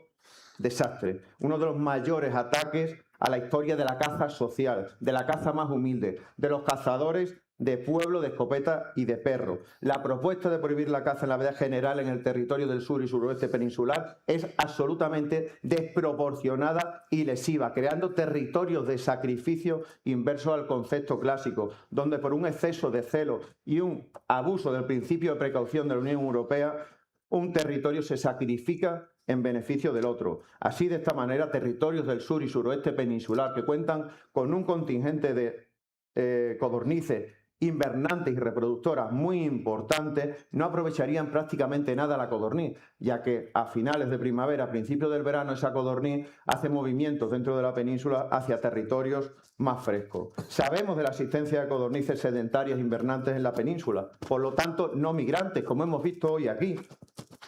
S8: desastre, uno de los mayores ataques a la historia de la caza social, de la caza más humilde, de los cazadores de pueblo, de escopeta y de perro. La propuesta de prohibir la caza en la veda general en el territorio del sur y suroeste peninsular es absolutamente desproporcionada y lesiva, creando territorios de sacrificio inversos al concepto clásico, donde por un exceso de celo y un abuso del principio de precaución de la Unión Europea, un territorio se sacrifica en beneficio del otro. Así, de esta manera, territorios del sur y suroeste peninsular que cuentan con un contingente de codornices invernantes y reproductoras muy importantes, no aprovecharían prácticamente nada la codorniz, ya que a finales de primavera, a principios del verano, esa codorniz hace movimientos dentro de la península hacia territorios más frescos. Sabemos de la existencia de codornices sedentarias invernantes en la península, por lo tanto no migrantes, como hemos visto hoy aquí.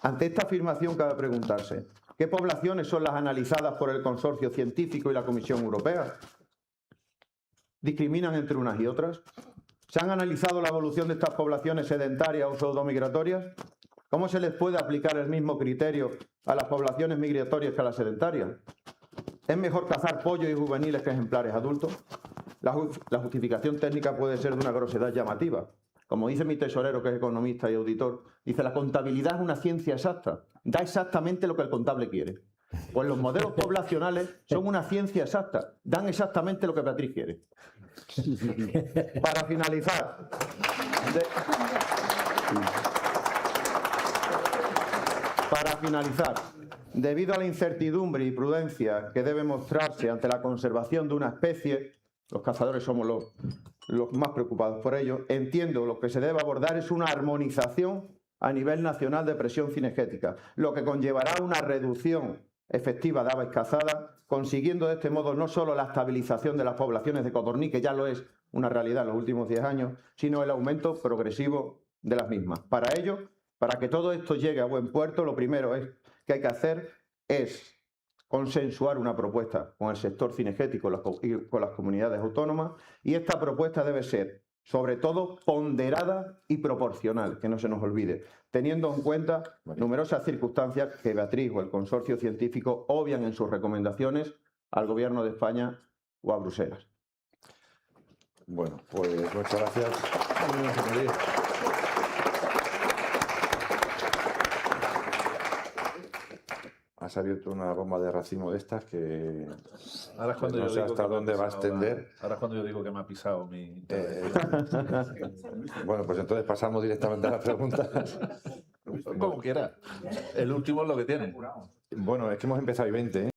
S8: Ante esta afirmación cabe preguntarse, ¿qué poblaciones son las analizadas por el consorcio científico y la Comisión Europea? ¿Discriminan entre unas y otras? ¿Se han analizado la evolución de estas poblaciones sedentarias o pseudomigratorias? ¿Cómo se les puede aplicar el mismo criterio a las poblaciones migratorias que a las sedentarias? ¿Es mejor cazar pollos y juveniles que ejemplares adultos? La justificación técnica puede ser de una grosedad llamativa. Como dice mi tesorero, que es economista y auditor, dice: la contabilidad es una ciencia exacta, da exactamente lo que el contable quiere. Pues los modelos poblacionales son una ciencia exacta, dan exactamente lo que Beatriz quiere. Para finalizar, debido a la incertidumbre y prudencia que debe mostrarse ante la conservación de una especie, los cazadores somos los más preocupados por ello, entiendo lo que se debe abordar es una armonización a nivel nacional de presión cinegética, lo que conllevará una reducción efectiva de aves cazadas, consiguiendo de este modo no solo la estabilización de las poblaciones de codorniz, que ya lo es una realidad en los últimos 10 años, sino el aumento progresivo de las mismas. Para ello, para que todo esto llegue a buen puerto, lo primero que hay que hacer es consensuar una propuesta con el sector cinegético y con las comunidades autónomas, y esta propuesta debe ser sobre todo ponderada y proporcional, que no se nos olvide, teniendo en cuenta numerosas circunstancias que Beatriz o el consorcio científico obvian en sus recomendaciones al Gobierno de España o a Bruselas.
S1: Bueno, pues muchas gracias. Señoría. Has abierto una bomba de racimo de estas que
S9: Ahora es cuando
S1: no
S9: yo
S1: sé
S9: digo
S1: hasta
S9: que me ha
S1: dónde va a
S9: pisado
S1: extender.
S9: ahora es cuando yo digo que me ha pisado mi...
S1: Bueno, pues entonces pasamos directamente a las preguntas.
S9: Como quiera. El último es lo que tiene.
S1: Bueno, es que hemos empezado y 20, ¿eh?